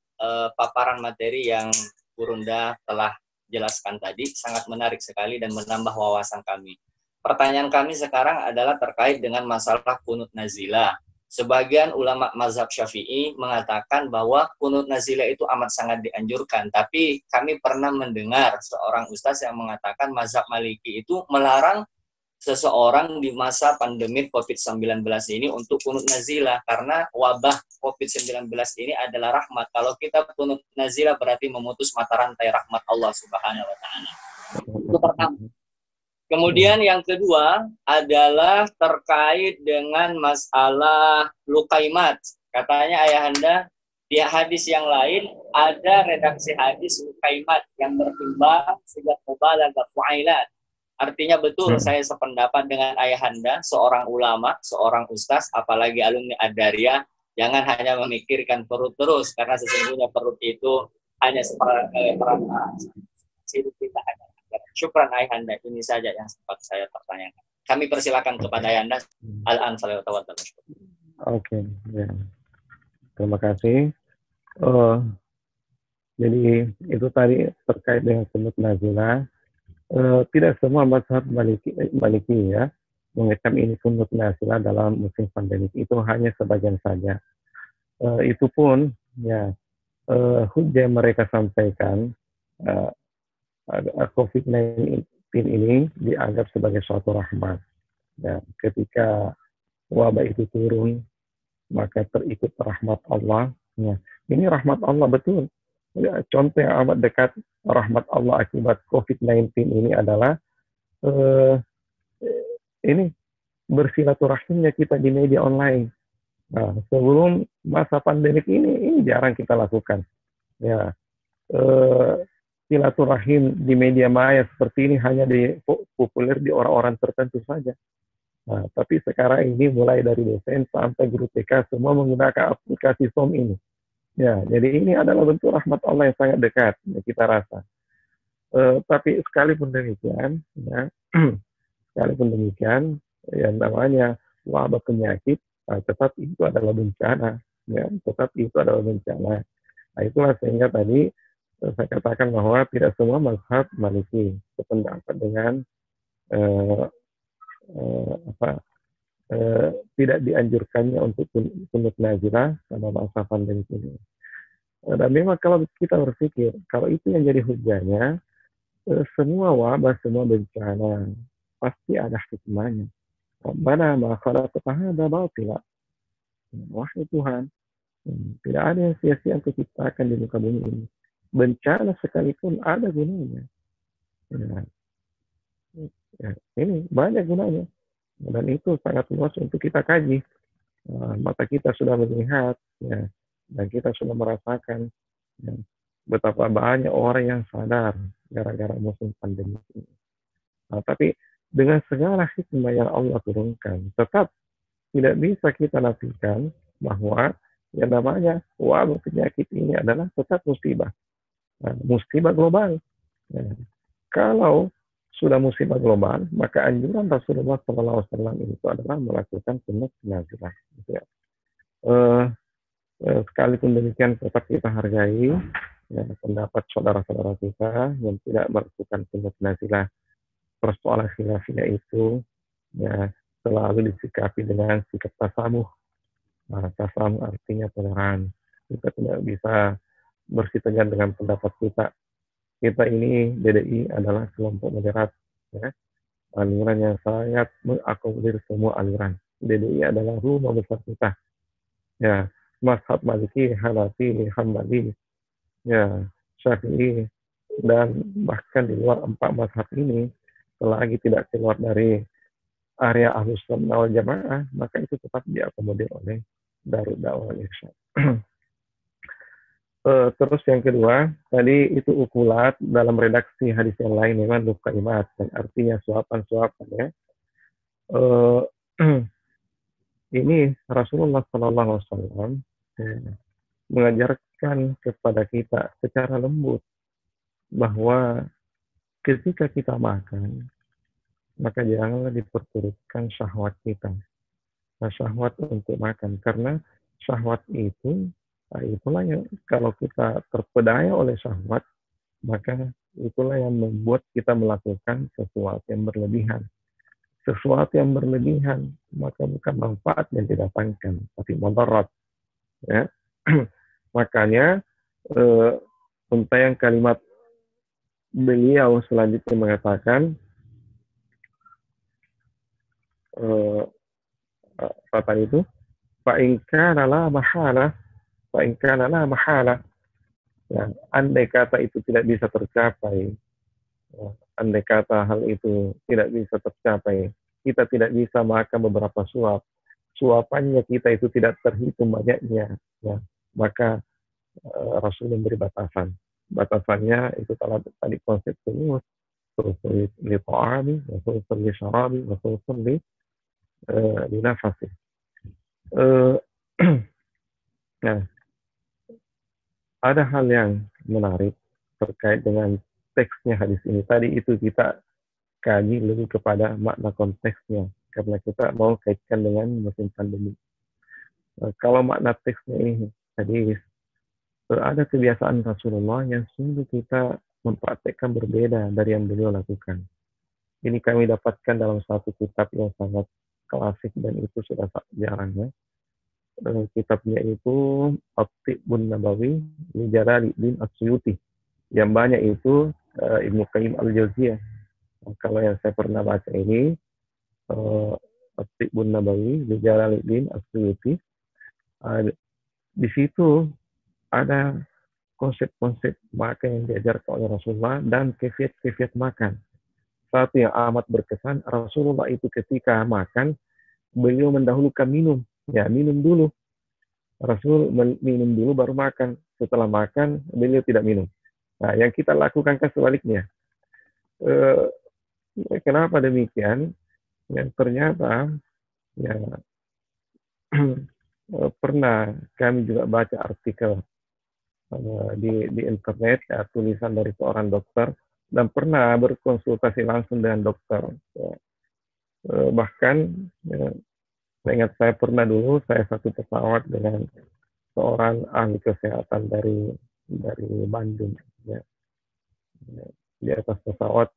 paparan materi yang Gurunda telah jelaskan tadi, sangat menarik sekali dan menambah wawasan kami. Pertanyaan kami sekarang adalah terkait dengan masalah kunut nazilah. Sebagian ulama mazhab Syafi'i mengatakan bahwa kunut nazilah itu amat sangat dianjurkan, tapi kami pernah mendengar seorang ustaz yang mengatakan mazhab Maliki itu melarang seseorang di masa pandemi COVID-19 ini untuk kunut nazilah karena wabah COVID-19 ini adalah rahmat. Kalau kita kunut nazilah berarti memutus mata rantai rahmat Allah Subhanahu wa taala. Itu pertama. Kemudian yang kedua adalah terkait dengan masalah lukaimat. Katanya Ayahanda di hadis yang lain ada redaksi hadis lukaimat yang bertimbang sejak mubalaghah fuailat. Artinya betul saya sependapat dengan Ayahanda, seorang ulama, seorang ustaz, apalagi alumni Ad-Dariyah, jangan hanya memikirkan perut terus, karena sesungguhnya perut itu hanya seperti hidup kita hanya. Syukran Ayahanda, ini saja yang sempat saya pertanyakan. Kami persilakan kepada Ayahanda. Al-an salawatawat. Oke, ya. Terima kasih. Jadi itu tadi terkait dengan kunut nazilah. Tidak semua mazhab Maliki ya mengecam ini kunut nazilah dalam musim pandemi, itu hanya sebagian saja. Itu pun ya hujah mereka sampaikan COVID-19 ini dianggap sebagai suatu rahmat. Ya, ketika wabah itu turun, maka terikut rahmat Allah Ya, ini rahmat Allah betul. Ya, contoh yang amat dekat rahmat Allah akibat COVID-19 ini adalah eh, ini bersilaturahimnya kita di media online. Nah, sebelum masa pandemik ini jarang kita lakukan. Ya, eh, silaturahim di media maya seperti ini hanya populer di orang-orang tertentu saja. Nah, tapi sekarang ini mulai dari dosen sampai guru TK semua menggunakan aplikasi Zoom ini. Ya, jadi ini adalah bentuk rahmat Allah yang sangat dekat yang kita rasa. Tapi sekalipun demikian, ya, sekalipun demikian, yang namanya wabah penyakit, tetap itu adalah bencana. Ya, tetap itu adalah bencana. Nah, itulah sehingga tadi saya katakan bahwa tidak semua mazhab Maliki sependapat dengan eh, apa tidak dianjurkannya untuk kunut nazilah sama masa pandemi ini. Dan memang kalau kita berpikir kalau itu yang jadi hujahnya, semua wabah, semua bencana pasti ada hikmahnya. Rabbana ma khalaqta hadza batila. Wahai Tuhan, tidak ada yang sia-sia untuk diciptakan di muka bumi ini. Bencana sekalipun ada gunanya. Ya, ya, ini banyak gunanya. Dan itu sangat luas untuk kita kaji. Mata kita sudah melihat, ya, dan kita sudah merasakan ya, betapa banyak orang yang sadar gara-gara musim pandemi ini. Nah, tapi dengan segala hikmah yang Allah turunkan, tetap tidak bisa kita nafikan bahwa yang namanya wabah penyakit ini adalah tetap musibah. Nah, musibah global. Ya. Kalau sudah musibah global, maka anjuran Rasulullah SAW itu adalah melakukan sunat nazilah. Ya. Sekalipun demikian tetap kita hargai ya, pendapat saudara-saudara kita yang tidak melakukan sunat nazilah. Persoalan khilafiyah itu ya selalu disikapi dengan sikap tasamuh. Nah, tasamuh artinya toleran. Kita tidak bisa bersitegang dengan pendapat kita. Kita ini DDI adalah kelompok moderat, ya. Aliran yang sangat mengakomodir semua aliran. DDI adalah rumah besar kita. Ya, mazhab Maliki, Hanafi, Hambali, ya, Syafi'i, dan bahkan di luar 4 mazhab ini, selagi tidak keluar dari area Ahlus Sunnah wal Jamaah, maka itu tetap diakomodir oleh Darud Da'wah wal Irsyad. Terus yang kedua, tadi itu ukulat dalam redaksi hadis yang lain memang lukaimat, dan artinya suapan-suapan ya. Ini Rasulullah SAW mengajarkan kepada kita secara lembut bahwa ketika kita makan, maka janganlah diperturutkan syahwat kita. Nah, syahwat untuk makan, karena syahwat itu itulah yang kalau kita terpedaya oleh syahwat, maka itulah yang membuat kita melakukan sesuatu yang berlebihan. Sesuatu yang berlebihan, maka bukan manfaat yang didatangkan, tapi mudarat. Ya. Makanya untayan kalimat beliau selanjutnya mengatakan apa tadi itu? Fa in kana la mahala, fa in kana la mahala. Ya, andai kata itu tidak bisa tercapai, ya, andai kata hal itu tidak bisa tercapai, kita tidak bisa makan beberapa suap, suapannya kita itu tidak terhitung banyaknya, ya, maka Rasul memberi batasan. Batasannya itu tadi konsep tulus, terus li ta'ami, terus li syarabi, terus li nafasi. Nah, ada hal yang menarik terkait dengan teksnya hadis ini. Tadi itu kita kaji lebih kepada makna konteksnya, karena kita mau kaitkan dengan musim pandemi. Kalau makna teksnya ini, hadis, ada kebiasaan Rasulullah yang sungguh kita mempraktekkan berbeda dari yang beliau lakukan. Ini kami dapatkan dalam satu kitab yang sangat klasik dan itu sudah jarang ya. Kitabnya itu At-Tibbun Nabawi li Jalaluddin As-Suyuti. Yang banyak itu Ibnu Qayyim Al-Jauziyah. Kalau yang saya pernah baca ini At-Tibbun Nabawi li Jalaluddin As-Suyuti. Di situ ada konsep-konsep makan yang diajarkan oleh Rasulullah dan kefiat-kefiat makan. Satu yang amat berkesan, Rasulullah itu ketika makan, beliau mendahulukan minum. Ya, minum dulu. Rasul minum dulu baru makan. Setelah makan, beliau tidak minum. Nah, yang kita lakukan kan sebaliknya. Kenapa demikian? Yang ternyata, ya, pernah kami juga baca artikel di internet, ya, tulisan dari seorang dokter, dan pernah berkonsultasi langsung dengan dokter. Bahkan saya ingat saya pernah dulu saya satu pesawat dengan seorang ahli kesehatan dari Bandung, ya. Di atas pesawat,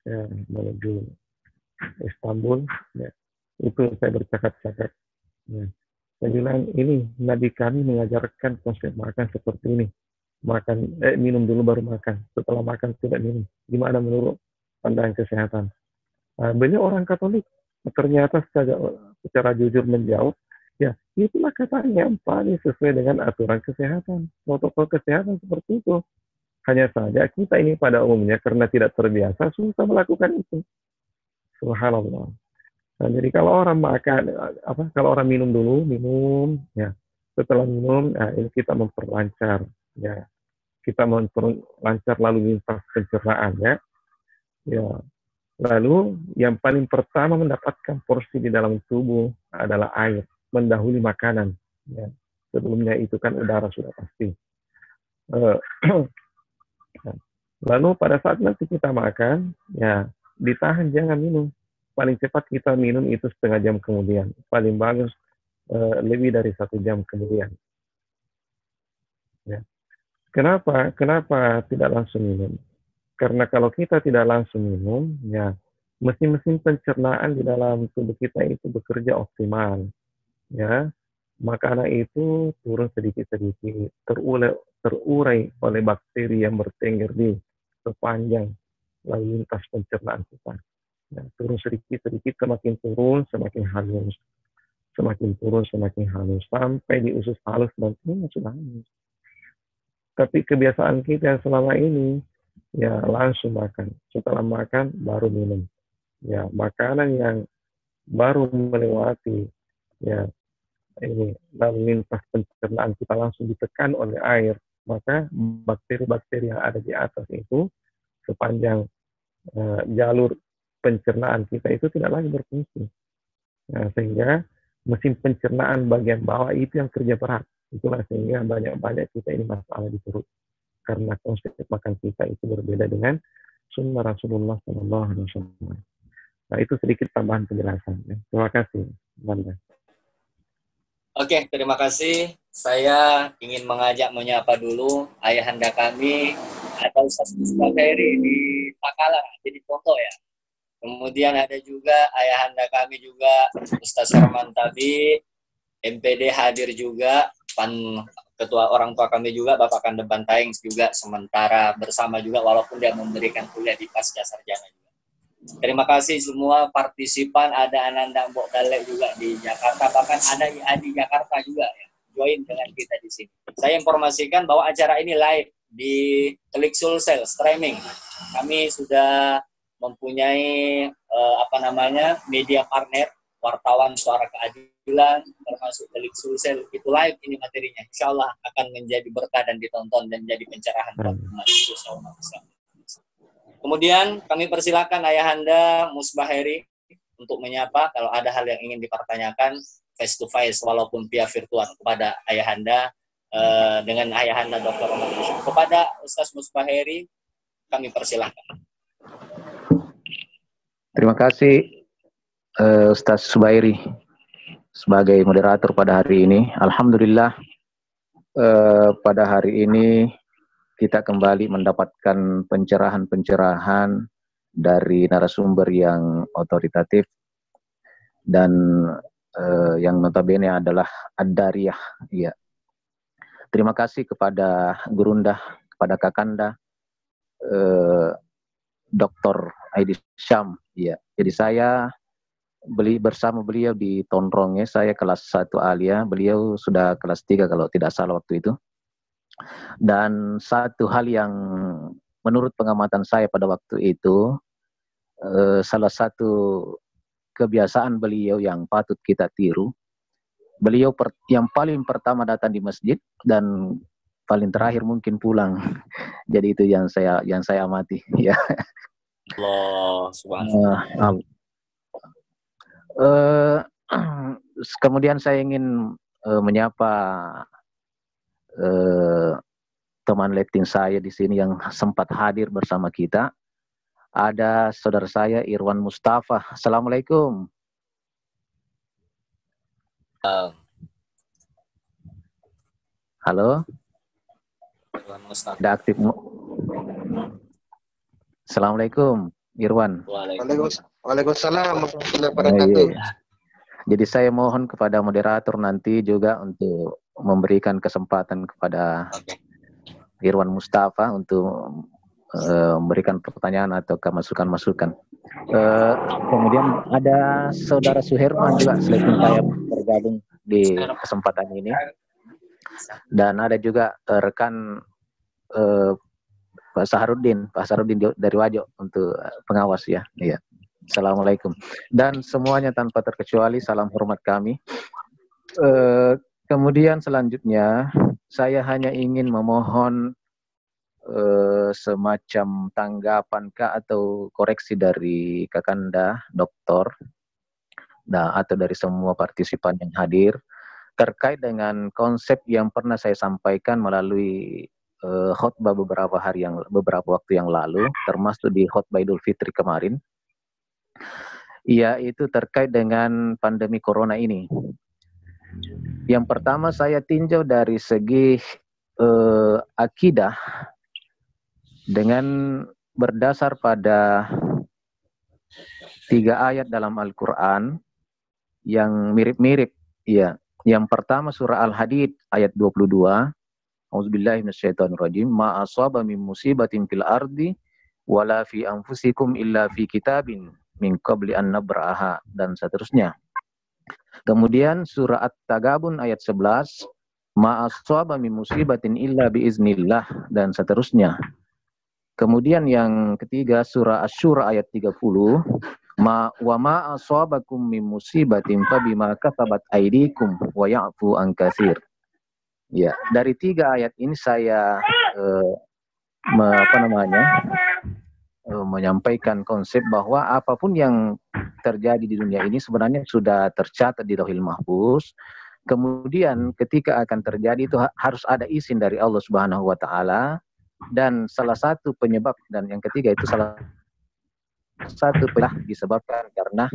ya, menuju Istanbul, ya. Itu saya bercakap-cakap, ya. Saya bilang, ini Nabi kami mengajarkan konsep makan seperti ini. Minum dulu baru makan. Setelah makan tidak minum. Gimana menurut pandangan kesehatan? Beliau orang Katolik. Ternyata secara jujur menjawab, ya itulah katanya yang paling sesuai dengan aturan kesehatan. Protokol kesehatan seperti itu. Hanya saja kita ini pada umumnya karena tidak terbiasa susah melakukan itu. Subhanallah. Nah, jadi kalau orang makan, kalau orang minum dulu, ya. Setelah minum, ini kita memperlancar, ya. Kita memperlancar lalu lintas pencernaan, ya. Ya. Lalu yang paling pertama mendapatkan porsi di dalam tubuh adalah air, mendahului makanan, ya. Sebelumnya itu kan udara sudah pasti. Lalu pada saat nanti kita makan, ya ditahan, jangan minum. Paling cepat kita minum itu setengah jam kemudian. Paling bagus lebih dari 1 jam kemudian. Ya. Kenapa tidak langsung minum? Karena kalau kita tidak langsung minum, ya mesin-mesin pencernaan di dalam tubuh kita itu bekerja optimal. Ya, makanan itu turun sedikit-sedikit, terurai oleh bakteri yang bertengger di sepanjang lalu lintas pencernaan kita. Ya, turun sedikit-sedikit, semakin turun, semakin halus. Semakin turun, semakin halus. Sampai di usus halus dan semua sudah halus. Tapi kebiasaan kita selama ini, ya langsung makan. Setelah makan, baru minum. Ya, makanan yang baru melewati, ya ini lalu lintas pencernaan kita langsung ditekan oleh air. Maka bakteri-bakteri yang ada di atas itu, sepanjang jalur pencernaan kita itu tidak lagi berfungsi. Nah, sehingga mesin pencernaan bagian bawah itu yang kerja berat. Itulah sehingga banyak kita ini masalah di perut. Karena konsep makan kita itu berbeda dengan sunnah Rasulullah SAW. Nah, itu sedikit tambahan penjelasan. Terima kasih, Banda. Oke, terima kasih. Saya ingin menyapa dulu ayahanda kami atau Ustaz Mustahiri di Takalar, jadi contoh ya. Kemudian ada juga ayahanda kami juga Ustaz Herman Tabi, MPD hadir juga, ketua orang tua kami juga Bapak Kandem Bantaeng juga sementara bersama juga walaupun dia memberikan kuliah di pasca sarjana juga. Terima kasih semua partisipan, ada Ananda Mbok Dalek juga di Jakarta, bahkan ada di Jakarta juga ya, join dengan kita di sini. Saya informasikan bahwa acara ini live di Klik Sulsel streaming. Kami sudah mempunyai media partner, wartawan Suara Keadilan, termasuk Klik Sulsel, itu live ini materinya. Insya Allah akan menjadi berkah dan ditonton dan menjadi pencerahan buat umat Islam. Kemudian kami persilakan Ayahanda Musbahiri untuk menyapa kalau ada hal yang ingin dipertanyakan face to face walaupun via virtual kepada Ayahanda dengan Ayahanda Dr. Omar Hashim. Kepada Ustaz Musbahiri kami persilakan. Terima kasih Ustaz Subairi sebagai moderator pada hari ini. Alhamdulillah pada hari ini kita kembali mendapatkan pencerahan-pencerahan dari narasumber yang otoritatif dan yang notabene adalah Ad-Dariyah. Ya. Terima kasih kepada Gurunda, kepada Kakanda, Dr. Aidi Syam. Ya. Jadi saya bersama beliau di Tonrongnya, saya kelas 1 Alia, beliau sudah kelas 3 kalau tidak salah waktu itu. Dan satu hal yang menurut pengamatan saya pada waktu itu, salah satu kebiasaan beliau yang patut kita tiru, beliau yang paling pertama datang di masjid dan paling terakhir mungkin pulang. Jadi itu yang saya amati. Ya. Allah subhanahu. Kemudian saya ingin menyapa teman letting saya di sini yang sempat hadir bersama kita. Ada saudara saya Irwan Mustafa. Assalamualaikum. Halo. Irwan Mustafa. Ada aktif. Assalamualaikum, Irwan. Waalaikumsalam warahmatullahi wabarakatuh. Jadi saya mohon kepada moderator nanti juga untuk memberikan kesempatan kepada Irwan Mustafa untuk memberikan pertanyaan atau masukan-masukan. Kemudian ada saudara Suherman juga selekin saya bergabung di kesempatan ini. Dan ada juga rekan Pak Saharudin dari Wajo untuk pengawas ya. Iya. Assalamualaikum. Dan semuanya tanpa terkecuali salam hormat kami. Kemudian selanjutnya saya hanya ingin memohon semacam tanggapan atau koreksi dari Kakanda Doktor atau dari semua partisipan yang hadir terkait dengan konsep yang pernah saya sampaikan melalui khutbah beberapa waktu yang lalu, termasuk di khutbah Idul Fitri kemarin, yaitu terkait dengan pandemi corona ini. Yang pertama saya tinjau dari segi akidah dengan berdasar pada 3 ayat dalam Al-Quran yang mirip-mirip. Ya. Yang pertama surah Al-Hadid ayat 22. Auzubillahi minasyaitonirrajim. Ma asaba min musibatin fil ardi wala fi anfusikum illa fi kitabin min qabli an nabra'aha, dan seterusnya. Kemudian surah At-Tagabun ayat 11. Ma asaba min musibatin illa bi iznillah, dan seterusnya. Kemudian yang ketiga surah Asy-Syura ayat 30. Ma asabakum min musibatin fabima kasabat aydikum wa ya'fu an katsir. Ya, dari 3 ayat ini saya menyampaikan konsep bahwa apapun yang terjadi di dunia ini sebenarnya sudah tercatat di Lauhil Mahfuz. Kemudian ketika akan terjadi itu harus ada izin dari Allah Subhanahu wa taala, dan salah satu penyebab, dan yang ketiga itu salah satu disebabkan karena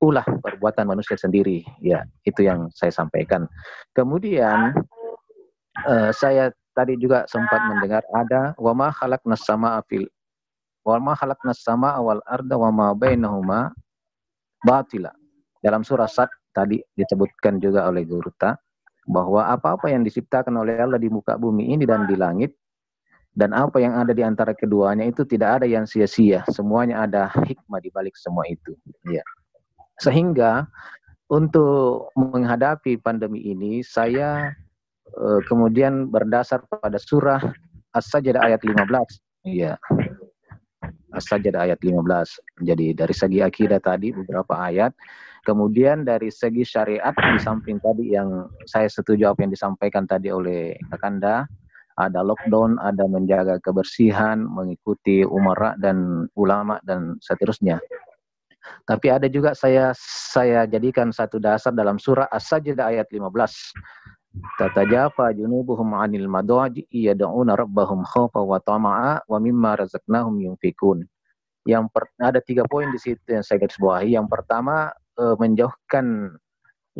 ulah perbuatan manusia sendiri. Ya, itu yang saya sampaikan. Kemudian saya tadi juga sempat mendengar ada wa ma khalaqnas samaa wal arda wa ma bainahuma batila. Dalam surah Sad tadi disebutkan juga oleh Gurta bahwa apa-apa yang diciptakan oleh Allah di muka bumi ini dan di langit dan apa yang ada di antara keduanya itu tidak ada yang sia-sia, semuanya ada hikmah di balik semua itu. Ya. Sehingga untuk menghadapi pandemi ini saya kemudian berdasar pada surah As-Sajdah ayat 15. Iya. As-Sajdah ayat 15. Jadi dari segi akidah tadi beberapa ayat. Kemudian dari segi syariat di samping tadi yang saya setuju apa yang disampaikan tadi oleh Kakanda, ada lockdown, ada menjaga kebersihan, mengikuti umara dan ulama dan seterusnya. Tapi ada juga saya jadikan satu dasar dalam surah As-Sajdah ayat 15. Tatajafa junubuhum 'anil madaji yad'una rabbahum khaufa wa tama'a wa mimma razaqnahum yunfikun. Ada 3 poin di situ yang saya garis bawahi. Yang pertama, menjauhkan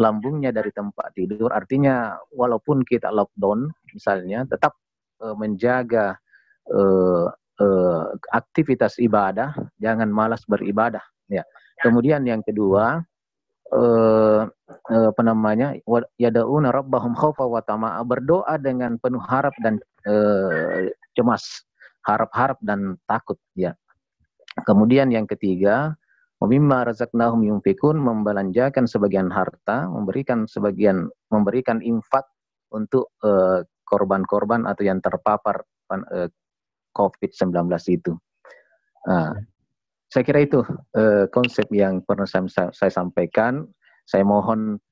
lambungnya dari tempat tidur. Artinya walaupun kita lockdown misalnya, tetap menjaga aktivitas ibadah, jangan malas beribadah. Ya. Kemudian yang kedua, yada'una rabbahum khaufa wa tama'a, berdoa dengan penuh harap dan cemas, harap-harap dan takut. Ya. Kemudian yang ketiga, mimma razaqnahum yunfikun, membelanjakan sebagian harta, memberikan infak untuk korban-korban atau yang terpapar COVID-19 itu. Saya kira itu konsep yang pernah saya sampaikan. Saya mohon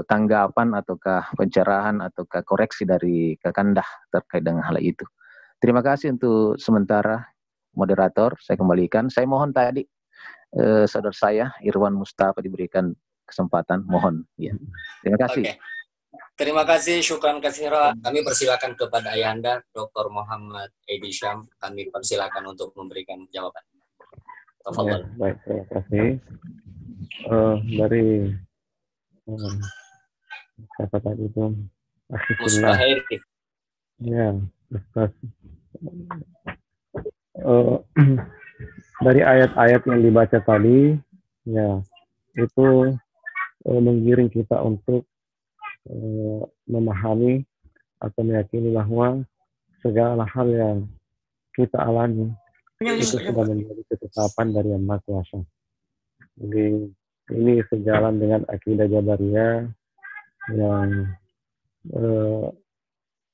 tanggapan ataukah pencerahan ataukah koreksi dari Kakandah terkait dengan hal itu. Terima kasih untuk sementara moderator. Saya kembalikan. Saya mohon tadi saudara saya Irwan Mustafa diberikan kesempatan. Mohon. Ya. Terima kasih. Okay. Terima kasih, syukran katsira. Kami persilakan kepada Ayahanda Dr. Muhammad Edi Syam. Kami persilakan untuk memberikan jawaban. Ya, baik, terima kasih. Dari siapa tadi itu? Mustahil. Ya, Ustaz. Dari ayat-ayat yang dibaca tadi, ya itu menggiring kita untuk memahami atau meyakini bahwa segala hal yang kita alami itu sudah menjadi ketetapan dari Yang Maha Kuasa. Jadi ini sejalan dengan akidah Jabariyah yang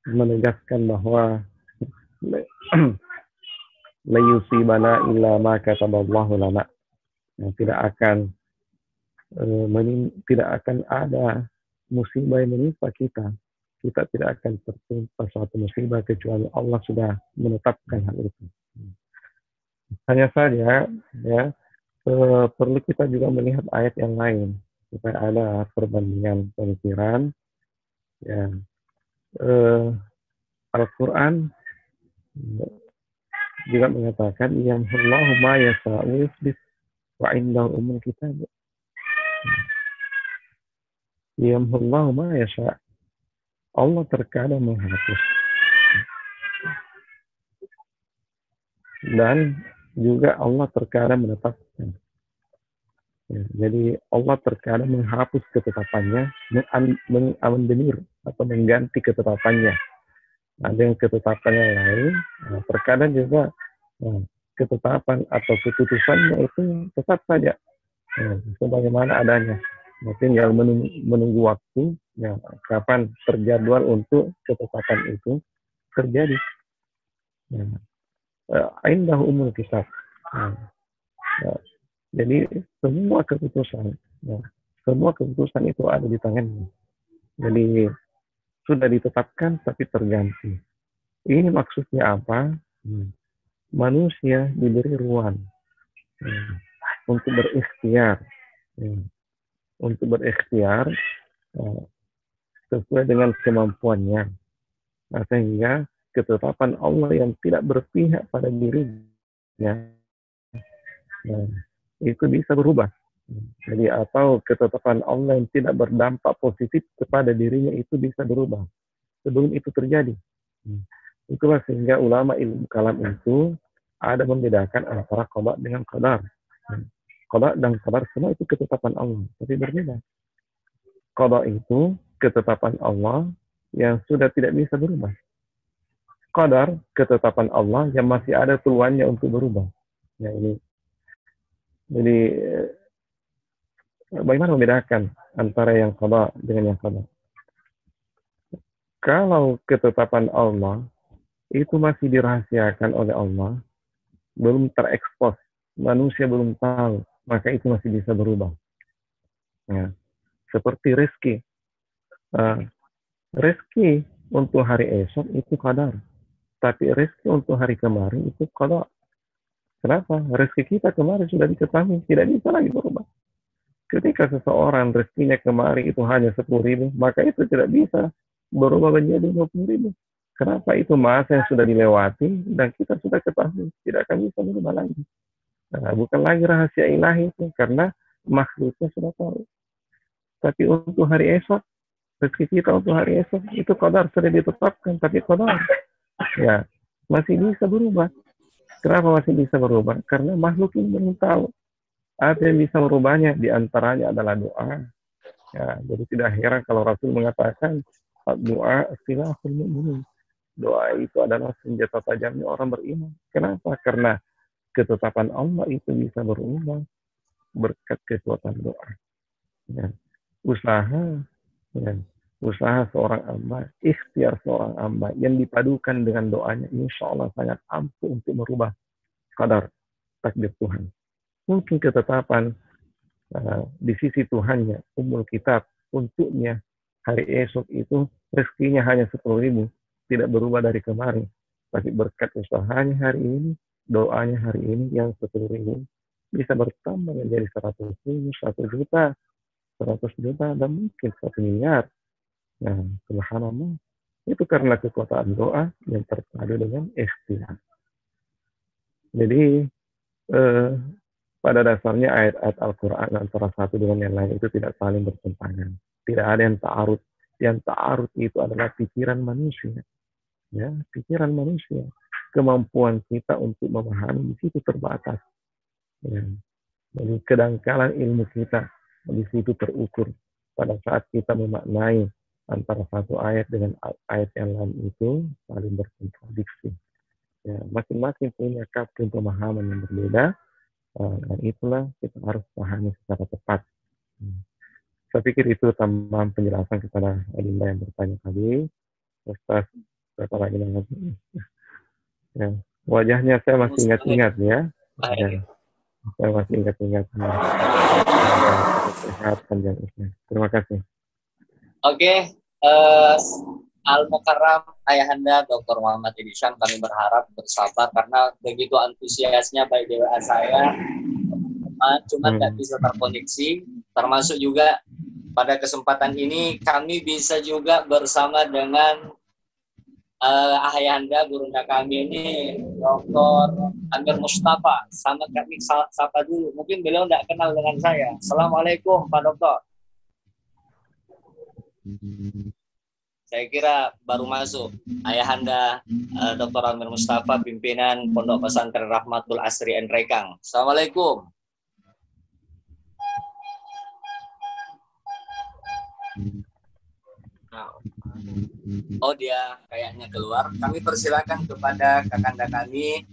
menegaskan bahwa la yusibana illa ma kataballahu lana. Tidak akan ada musibah yang menimpa kita. Kita tidak akan tertimpa suatu musibah kecuali Allah sudah menetapkan hal itu. Hanya saja, ya, perlu kita juga melihat ayat yang lain supaya ada perbandingan pemikiran. Ya, Al-Quran juga mengatakan yamhullahu ma yasha'u yusbit wa indahu ummul kitab. Yamhullahu ma yasha'. Allah terkadang menghapus. Dan juga Allah terkadang menetapkan. Ya, jadi Allah terkadang menghapus ketetapannya, mengamandenir atau mengganti ketetapannya. Ada yang ketetapannya lain, terkadang juga ketetapan atau keputusannya itu tetap saja sebagaimana adanya. Mungkin yang menunggu waktu, ya, kapan terjadwal untuk ketetapan itu terjadi. Indah umul kitab. Jadi semua keputusan itu ada di tangannya. Jadi sudah ditetapkan tapi terganti. Ini maksudnya apa? Manusia diberi ruang untuk berikhtiar. Untuk berikhtiar sesuai dengan kemampuannya. Nah, sehingga ketetapan Allah yang tidak berpihak pada dirinya, itu bisa berubah. Jadi atau ketetapan Allah yang tidak berdampak positif kepada dirinya itu bisa berubah sebelum itu terjadi. Itulah sehingga ulama ilmu kalam itu ada membedakan antara qada dengan qadar. Qada dan qadar semua itu ketetapan Allah, tapi berbeda. Qada itu ketetapan Allah yang sudah tidak bisa berubah. Qadar ketetapan Allah yang masih ada peluangnya untuk berubah. Ya, ini. Jadi bagaimana membedakan antara yang qada dengan yang qadar? Kalau ketetapan Allah itu masih dirahasiakan oleh Allah, belum terekspos, manusia belum tahu, maka itu masih bisa berubah. Ya. Seperti rezeki. Rezeki untuk hari esok itu qadar. Tapi rezeki untuk hari kemarin itu qada. Kenapa? Rezeki kita kemarin sudah diketahui, tidak bisa lagi berubah. Ketika seseorang rezekinya kemarin itu hanya 10.000, maka itu tidak bisa berubah menjadi 20.000. Kenapa? Itu masa yang sudah dilewati dan kita sudah ketahui, tidak akan bisa berubah lagi. Nah, bukan lagi rahasia ilahi itu, karena makhluknya sudah tahu. Tapi untuk hari esok, rezeki kita untuk hari esok, itu qadar sudah ditetapkan, tapi qadar ya masih bisa berubah. Kenapa masih bisa berubah? Karena makhluk ini belum tahu. Apa yang bisa merubahnya? Di antaranya adalah doa. Ya, jadi tidak heran kalau Rasul mengatakan doa silahul mu'minin. Doa itu adalah senjata tajamnya orang beriman. Kenapa? Karena ketetapan Allah itu bisa berubah berkat kekuatan doa. Ya. Usaha, ya. usaha seorang hamba, ikhtiar seorang hamba yang dipadukan dengan doanya, insya Allah sangat ampuh untuk merubah kadar takdir Tuhan. Mungkin ketetapan di sisi Tuhannya, umul kitab, untuknya hari esok itu rezekinya hanya 10.000, tidak berubah dari kemarin. Tapi berkat usahanya hari ini, doanya hari ini yang 10.000 bisa bertambah menjadi 100.000, 1 juta, 100 juta, dan mungkin 1 miliar. Nah, subhanallah, itu karena kekuatan doa yang terpadu dengan ikhtiar. Jadi, pada dasarnya ayat-ayat Al-Quran antara satu dengan yang lain itu tidak saling bertentangan. Tidak ada yang ta'arud. Yang ta'arud itu adalah pikiran manusia. Ya, pikiran manusia. Kemampuan kita untuk memahami di situ terbatas. Ya. Jadi kedangkalan ilmu kita di situ terukur pada saat kita memaknai antara satu ayat dengan ayat yang lain itu saling berkontradiksi. Ya, masing-masing punya kapten pemahaman yang berbeda, dan itulah kita harus pahami secara tepat. Saya pikir itu tambahan penjelasan kepada Adinda yang bertanya tadi. Ustaz, berapa lagi nanti? Ya, wajahnya saya masih ingat-ingat ya. Ya. Saya masih ingat-ingat. Sehat panjang usia. Terima kasih. Oke, Al-Mukarram Ayahanda Dr. Muhammad Edi Syam, kami berharap bersabar karena begitu antusiasnya by DWA saya, cuma nggak bisa terkoneksi. Termasuk juga pada kesempatan ini kami bisa juga bersama dengan Ayahanda gurunda kami ini Dr. Amir Mustafa. Sama kami sapa dulu. Mungkin beliau tidak kenal dengan saya. Assalamualaikum Pak Dokter. Saya kira baru masuk. Ayahanda Dr. Amir Mustafa, pimpinan Pondok Pesantren Rahmatul Asri Enrekang. Assalamualaikum. Oh, dia kayaknya keluar. Kami persilakan kepada kakanda kami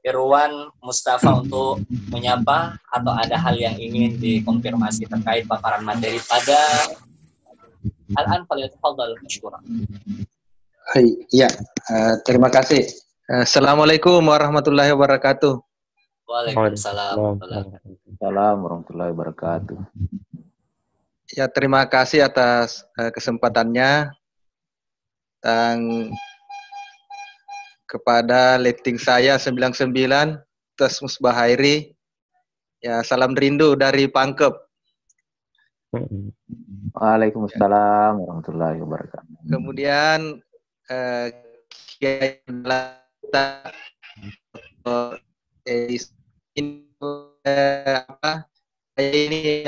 Irwan Mustafa untuk menyapa atau ada hal yang ingin dikonfirmasi terkait paparan materi pada Al-an falyatafadhal mashkura. Ya, terima kasih. Assalamualaikum warahmatullahi wabarakatuh. Waalaikumsalam. Waalaikumsalam warahmatullahi wabarakatuh. Ya, terima kasih atas kesempatannya dan kepada letting saya 99 Tasmus Bahairi. Ya, salam rindu dari Pangkep. Waalaikumsalam warahmatullahi wabarakatuh. Kemudian Kiai ini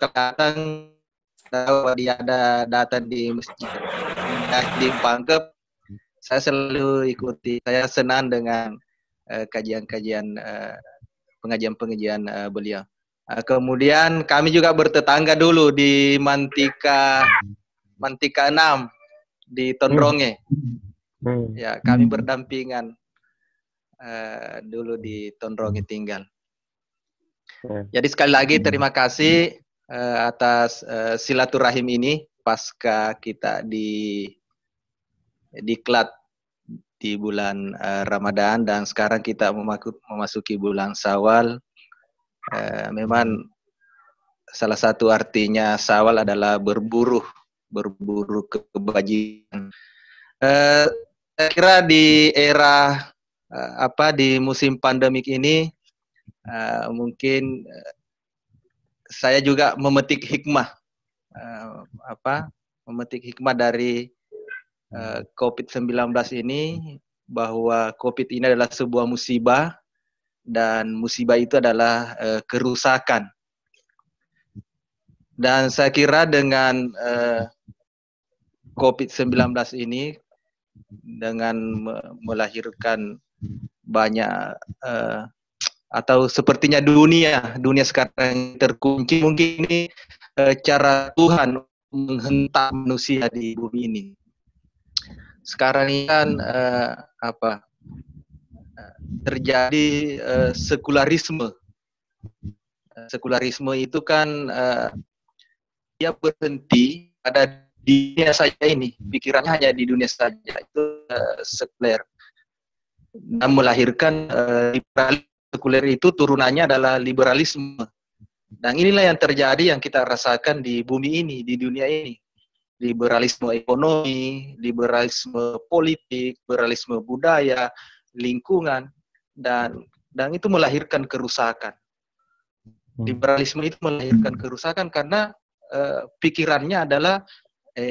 datang bahwa dia ada data di masjid di Pangkep. Saya selalu ikuti. Saya senang dengan kajian-kajian pengajian-pengajian beliau. Kemudian kami juga bertetangga dulu di Mantika 6 di Tondronge. Ya, kami berdampingan dulu di Tondronge tinggal. Jadi sekali lagi terima kasih atas silaturahim ini pasca kita diklat di bulan Ramadan dan sekarang kita memasuki bulan Syawal. Memang salah satu artinya Syawal adalah berburu kebajikan. Saya kira di era di musim pandemik ini mungkin saya juga memetik hikmah dari COVID-19 ini, bahwa COVID ini adalah sebuah musibah dan musibah itu adalah kerusakan. Dan saya kira dengan COVID-19 ini, dengan melahirkan banyak atau sepertinya dunia sekarang terkunci, mungkin ini cara Tuhan menghentak manusia di bumi ini. Sekarang ini kan terjadi sekularisme Sekularisme itu kan dia berhenti pada dunia saja ini, pikirannya hanya di dunia saja, itu sekuler. Dan melahirkan sekuler itu turunannya adalah liberalisme. Dan inilah yang terjadi, yang kita rasakan di bumi ini, di dunia ini. Liberalisme ekonomi, liberalisme politik, liberalisme budaya, lingkungan, dan itu melahirkan kerusakan. Liberalisme itu melahirkan kerusakan karena pikirannya adalah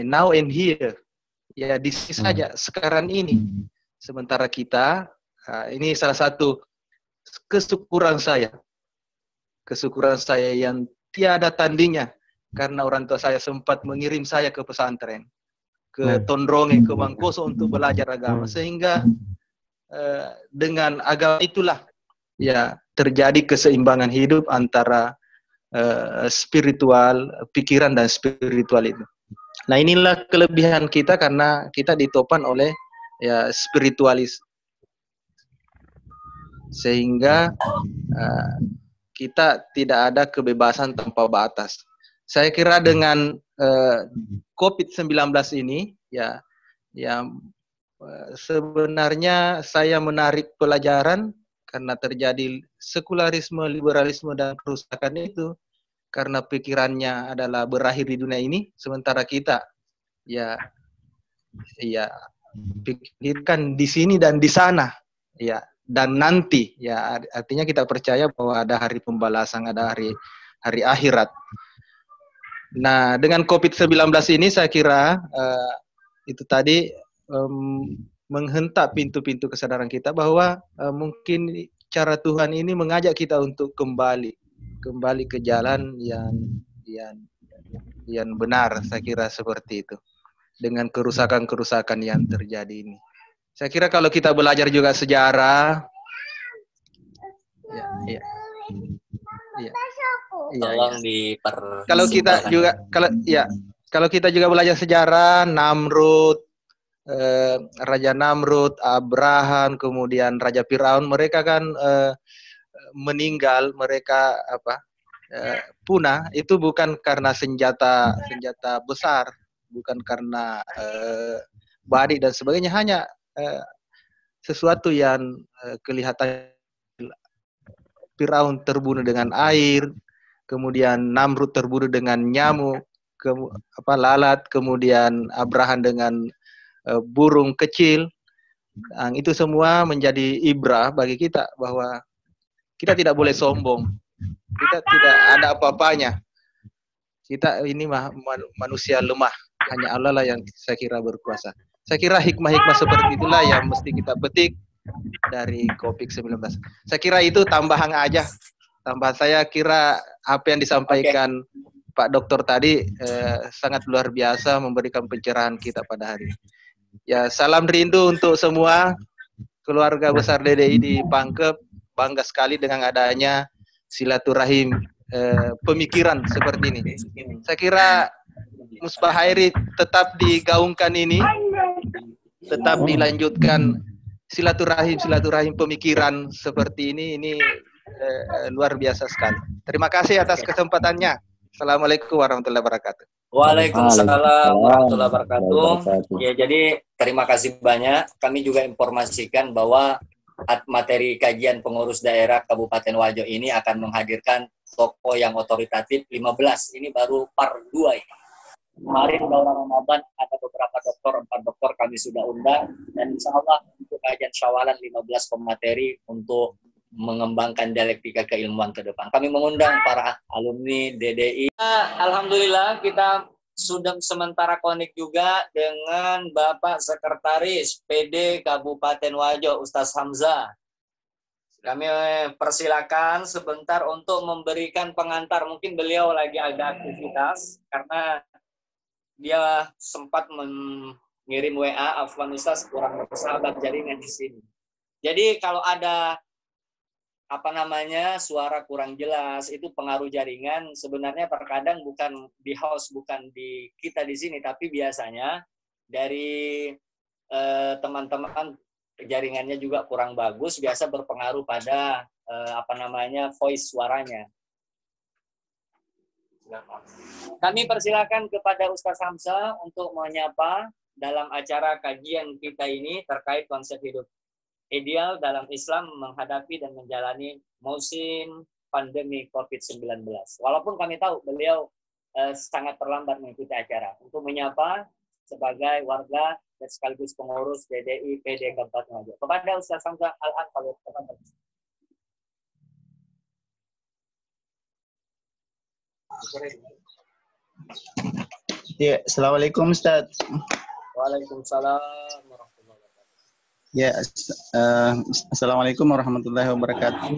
now and here, ya di sini saja, sekarang ini. Sementara kita, ini salah satu kesyukuran saya yang tiada tandingnya, karena orang tua saya sempat mengirim saya ke pesantren, ke Tondronge, ke Bangkoso untuk belajar agama, sehingga dengan agama itulah ya terjadi keseimbangan hidup antara spiritual, pikiran dan spiritual itu. Nah, inilah kelebihan kita karena kita ditopang oleh ya spiritualis, sehingga kita tidak ada kebebasan tanpa batas. Saya kira dengan COVID-19 ini ya sebenarnya saya menarik pelajaran karena terjadi sekularisme, liberalisme dan kerusakan itu karena pikirannya adalah berakhir di dunia ini, sementara kita ya pikirkan di sini dan di sana, ya, dan nanti, ya, artinya kita percaya bahwa ada hari pembalasan, ada hari akhirat. Nah, dengan COVID-19 ini saya kira itu tadi menghentak pintu-pintu kesadaran kita bahwa mungkin cara Tuhan ini mengajak kita untuk kembali ke jalan yang benar. Saya kira seperti itu. Dengan kerusakan-kerusakan yang terjadi ini. Saya kira kalau kita belajar juga sejarah, kalau kita juga belajar sejarah, Raja Namrud, Abraham, kemudian Raja Firaun, mereka kan meninggal, mereka punah itu bukan karena senjata besar, bukan karena badai dan sebagainya, hanya sesuatu yang kelihatan. Firaun terbunuh dengan air, kemudian Namrud terbunuh dengan nyamuk, lalat, kemudian Abraham dengan burung kecil. Nah, itu semua menjadi ibrah bagi kita bahwa kita tidak boleh sombong. Kita tidak ada apa-apanya. Kita ini manusia lemah. Hanya Allah lah yang saya kira berkuasa. Saya kira hikmah-hikmah seperti itulah yang mesti kita petik dari COVID-19. Saya kira itu tambahan aja. Tambahan saya kira apa yang disampaikan Pak Dokter tadi sangat luar biasa, memberikan pencerahan kita pada hari ini. Ya, salam rindu untuk semua keluarga besar DDI di Pangkep. Bangga sekali dengan adanya silaturahim pemikiran seperti ini. Saya kira Musbah Hairi tetap digaungkan ini, tetap dilanjutkan silaturahim pemikiran seperti ini luar biasa sekali. Terima kasih atas kesempatannya. Assalamualaikum warahmatullahi wabarakatuh. Waalaikumsalam warahmatullahi wabarakatuh. Ya, jadi terima kasih banyak. Kami juga informasikan bahwa materi kajian pengurus daerah Kabupaten Wajo ini akan menghadirkan tokoh yang otoritatif 15. Ini baru part 2 ini. Kemarin daurah Ramadan ada beberapa dokter, 4 dokter kami sudah undang, dan insya Allah untuk kajian Syawalan 15 pemateri untuk mengembangkan dialektika keilmuan ke depan. Kami mengundang para alumni DDI. Alhamdulillah kita sudah sementara konek juga dengan Bapak Sekretaris PD Kabupaten Wajo, Ustaz Hamzah. Kami persilakan sebentar untuk memberikan pengantar. Mungkin beliau lagi ada aktivitas karena dia sempat mengirim WA, Afwan Ustaz kurang bersahabat jaringan di sini. Jadi kalau ada suara kurang jelas, itu pengaruh jaringan. Sebenarnya terkadang bukan di host, bukan di kita di sini, tapi biasanya dari teman-teman jaringannya juga kurang bagus, biasa berpengaruh pada voice suaranya. Kami persilakan kepada Ustaz Hamzah untuk menyapa dalam acara kajian kita ini terkait konsep hidup ideal dalam Islam menghadapi dan menjalani musim pandemi COVID-19. Walaupun kami tahu beliau sangat terlambat mengikuti acara. Untuk menyapa sebagai warga dan sekaligus pengurus DDI PD Kabupaten Nganjuk. Kepada Ustaz Hamzah Al-An, kalau Ya, Assalamualaikum Ustaz. Waalaikumsalam warahmatullahi wabarakatuh. Ya, Assalamualaikum warahmatullahi wabarakatuh.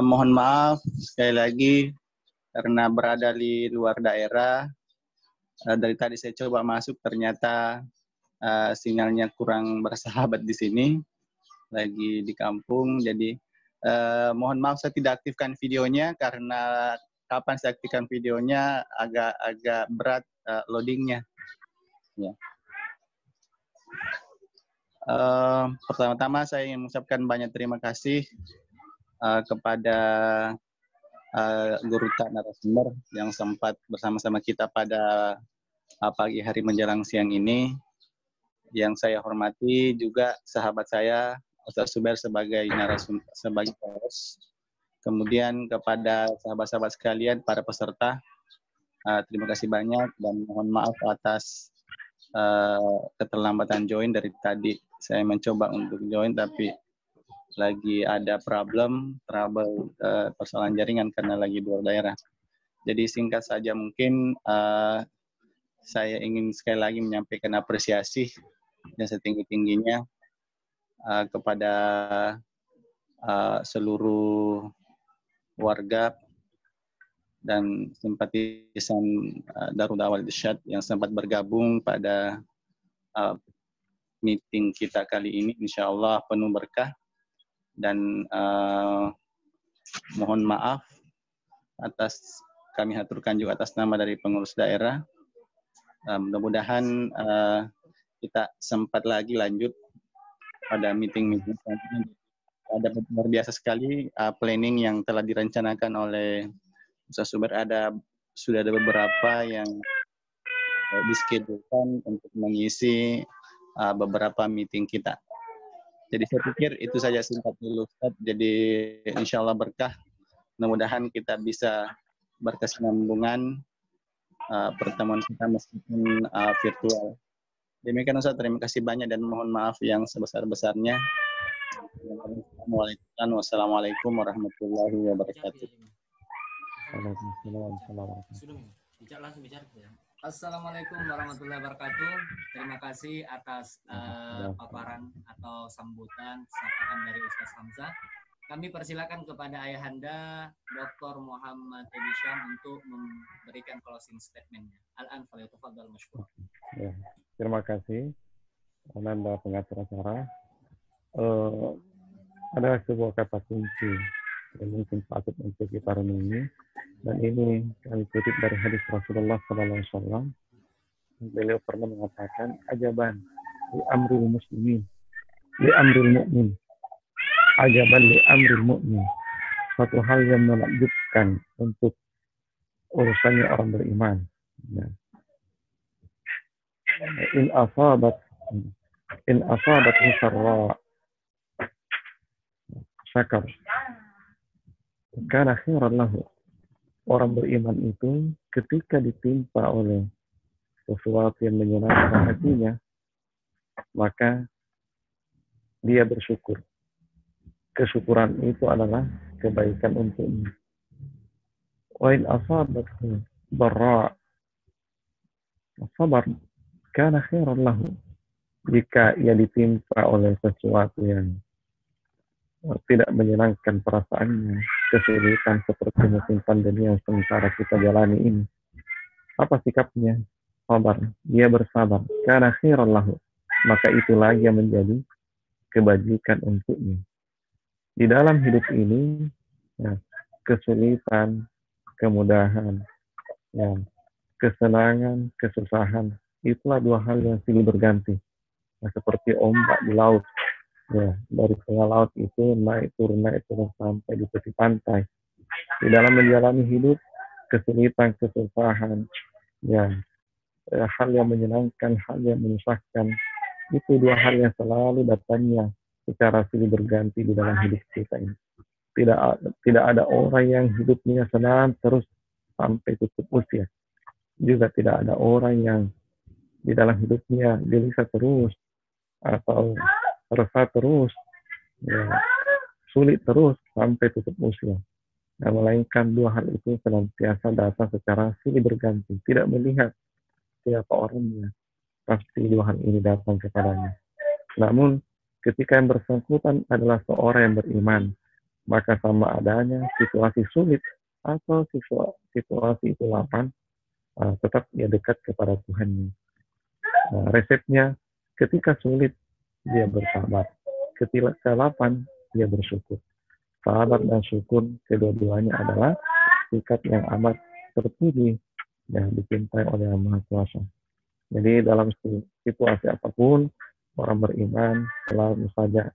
Mohon maaf sekali lagi karena berada di luar daerah. Dari tadi saya coba masuk, ternyata sinyalnya kurang bersahabat di sini. Lagi di kampung, jadi mohon maaf saya tidak aktifkan videonya karena kapan saya aktifkan videonya agak berat loadingnya. Ya. Pertama-tama saya ingin mengucapkan banyak terima kasih kepada Guru Tak narasumber yang sempat bersama-sama kita pada pagi hari menjelang siang ini. Yang saya hormati juga sahabat saya Ustaz Zubair sebagai narasumber, sebagai host. Kemudian kepada sahabat-sahabat sekalian, para peserta, terima kasih banyak dan mohon maaf atas keterlambatan join dari tadi. Saya mencoba untuk join tapi lagi ada trouble persoalan jaringan karena lagi di luar daerah. Jadi singkat saja mungkin saya ingin sekali lagi menyampaikan apresiasi dan setinggi-tingginya kepada seluruh warga dan simpatisan Darul Da'wah Irsyad yang sempat bergabung pada meeting kita kali ini. Insya Allah penuh berkah dan mohon maaf atas kami haturkan juga atas nama dari pengurus daerah. Mudah-mudahan kita sempat lagi lanjut pada meeting-meeting selanjutnya. Ada luar biasa sekali planning yang telah direncanakan oleh Ustaz Zubair. Sudah ada beberapa yang diskedulkan untuk mengisi beberapa meeting kita. Jadi saya pikir itu saja singkat dulu Ustaz. Jadi insya Allah berkah. Mudah-mudahan kita bisa berkesinambungan pertemuan kita meskipun virtual. Demikian Ustaz, terima kasih banyak dan mohon maaf yang sebesar-besarnya. Wassalamualaikum warahmatullahi wabarakatuh. Assalamualaikum warahmatullahi wabarakatuh. Terima kasih atas paparan atau sambutan sapaan dari Ustaz Hamzah. Kami persilakan kepada Ayahanda Dr. Muhammad Edi Syam untuk memberikan closing statement-nya. Al-an falyatafaddal mashkur. Ya, terima kasih Ananda pengatur acara. Ada sebuah kata kunci yang mungkin patut untuk kita renungi, dan ini kami kutip dari hadis Rasulullah SAW. Beliau pernah mengatakan, ajaban li amril muslimin, li amril mu'min, ajaban li amril mu'min. Suatu hal yang menakjubkan untuk urusannya orang beriman. Ya. In asabat sarra syakar karena khairan lahu. Orang beriman itu ketika ditimpa oleh sesuatu yang menyenangkan hatinya, maka dia bersyukur. Kesyukuran itu adalah kebaikan untuknya. Wa in asabathu dharra sabar kana khairan lahu. Jika ia ditimpa oleh sesuatu yang tidak menyenangkan perasaannya, kesulitan seperti musim pandemi yang sementara kita jalani ini, apa sikapnya? Sabar, dia bersabar. Karena khairan lahu, maka itulah yang menjadi kebajikan untuknya. Di dalam hidup ini, ya, kesulitan, kemudahan, ya, kesenangan, kesusahan, itulah dua hal yang silih berganti. Nah, seperti ombak di laut, Ya, dari tengah laut itu naik turun sampai di tepi pantai. Di dalam menjalani hidup, kesulitan, kesusahan, ya, hal yang menyenangkan, hal yang menyusahkan, itu dua hal yang selalu datangnya secara silih berganti di dalam hidup kita ini. Tidak ada orang yang hidupnya senang terus sampai tutup usia. Juga tidak ada orang yang di dalam hidupnya gelisah terus atau resah terus, ya, sulit terus sampai tutup usia. Nah, melainkan dua hal itu senantiasa datang secara silih berganti, tidak melihat siapa orangnya, pasti dua hal ini datang kepadanya. Namun, ketika yang bersangkutan adalah seorang yang beriman, maka sama adanya situasi sulit atau situasi itu lapang, tetap dia dekat kepada Tuhannya. Resepnya, ketika sulit, dia bersabar. Ketika lapang, dia bersyukur. Sabar dan syukur kedua-duanya adalah sikap yang amat terpuji dan dicintai oleh Yang Maha Kuasa. Jadi dalam situasi apapun, orang beriman selalu saja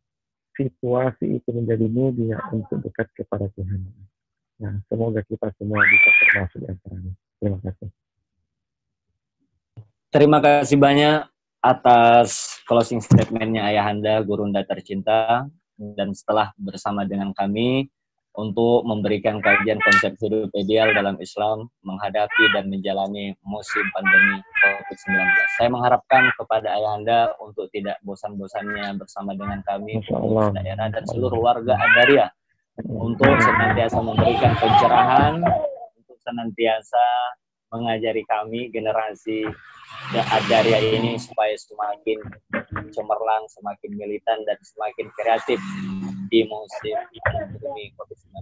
situasi itu menjadi media untuk dekat kepada Tuhan. Nah, semoga kita semua bisa termasuk di antaranya. Terima kasih. Terima kasih banyak atas closing statement-nya Ayahanda Gurunda tercinta, dan setelah bersama dengan kami untuk memberikan kajian konsep hidup ideal dalam Islam menghadapi dan menjalani musim pandemi COVID-19. Saya mengharapkan kepada Ayahanda untuk tidak bosan-bosannya bersama dengan kami, pengurus daerah dan seluruh warga Adaria, untuk senantiasa memberikan pencerahan, untuk senantiasa mengajari kami generasi Adaria ini supaya semakin cemerlang, semakin militan, dan semakin kreatif di musim pandemi COVID-19.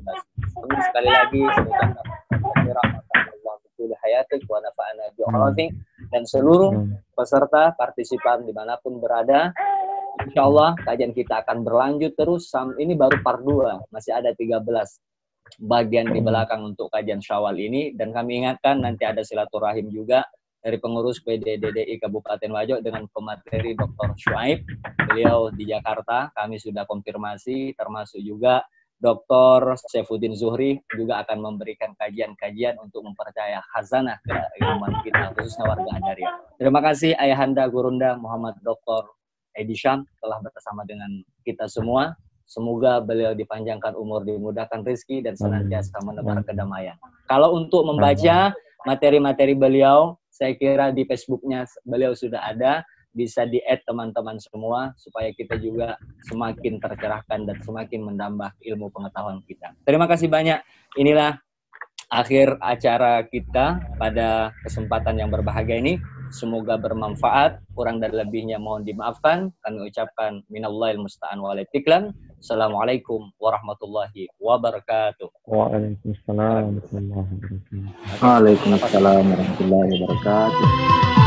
Sekali lagi, dan seluruh peserta partisipan dimanapun berada, insya Allah kajian kita akan berlanjut terus. Ini baru part 2, masih ada 13 bagian di belakang untuk kajian Syawal ini, dan kami ingatkan nanti ada silaturahim juga dari pengurus PDDDI Kabupaten Wajo dengan pemateri Dr. Shuaib. Beliau di Jakarta, kami sudah konfirmasi, termasuk juga Dr. Saifuddin Zuhri juga akan memberikan kajian-kajian untuk mempercaya khazanah keilmuan kita, khususnya warga Adaria. Terima kasih Ayahanda Gurunda Muhammad Dr. Edi Syam telah bersama dengan kita semua. Semoga beliau dipanjangkan umur, dimudahkan rezeki, dan senantiasa menebar kedamaian. Kalau untuk membaca materi-materi beliau, saya kira di Facebooknya beliau sudah ada, bisa di-add teman-teman semua, supaya kita juga semakin tercerahkan dan semakin menambah ilmu pengetahuan kita. Terima kasih banyak. Inilah akhir acara kita pada kesempatan yang berbahagia ini. Semoga bermanfaat, kurang dan lebihnya mohon dimaafkan. Kami ucapkan minallahil musta'an wa alaitiklan. Assalamualaikum warahmatullahi wabarakatuh. Waalaikumsalam warahmatullahi wabarakatuh. Waalaikumsalam warahmatullahi wabarakatuh.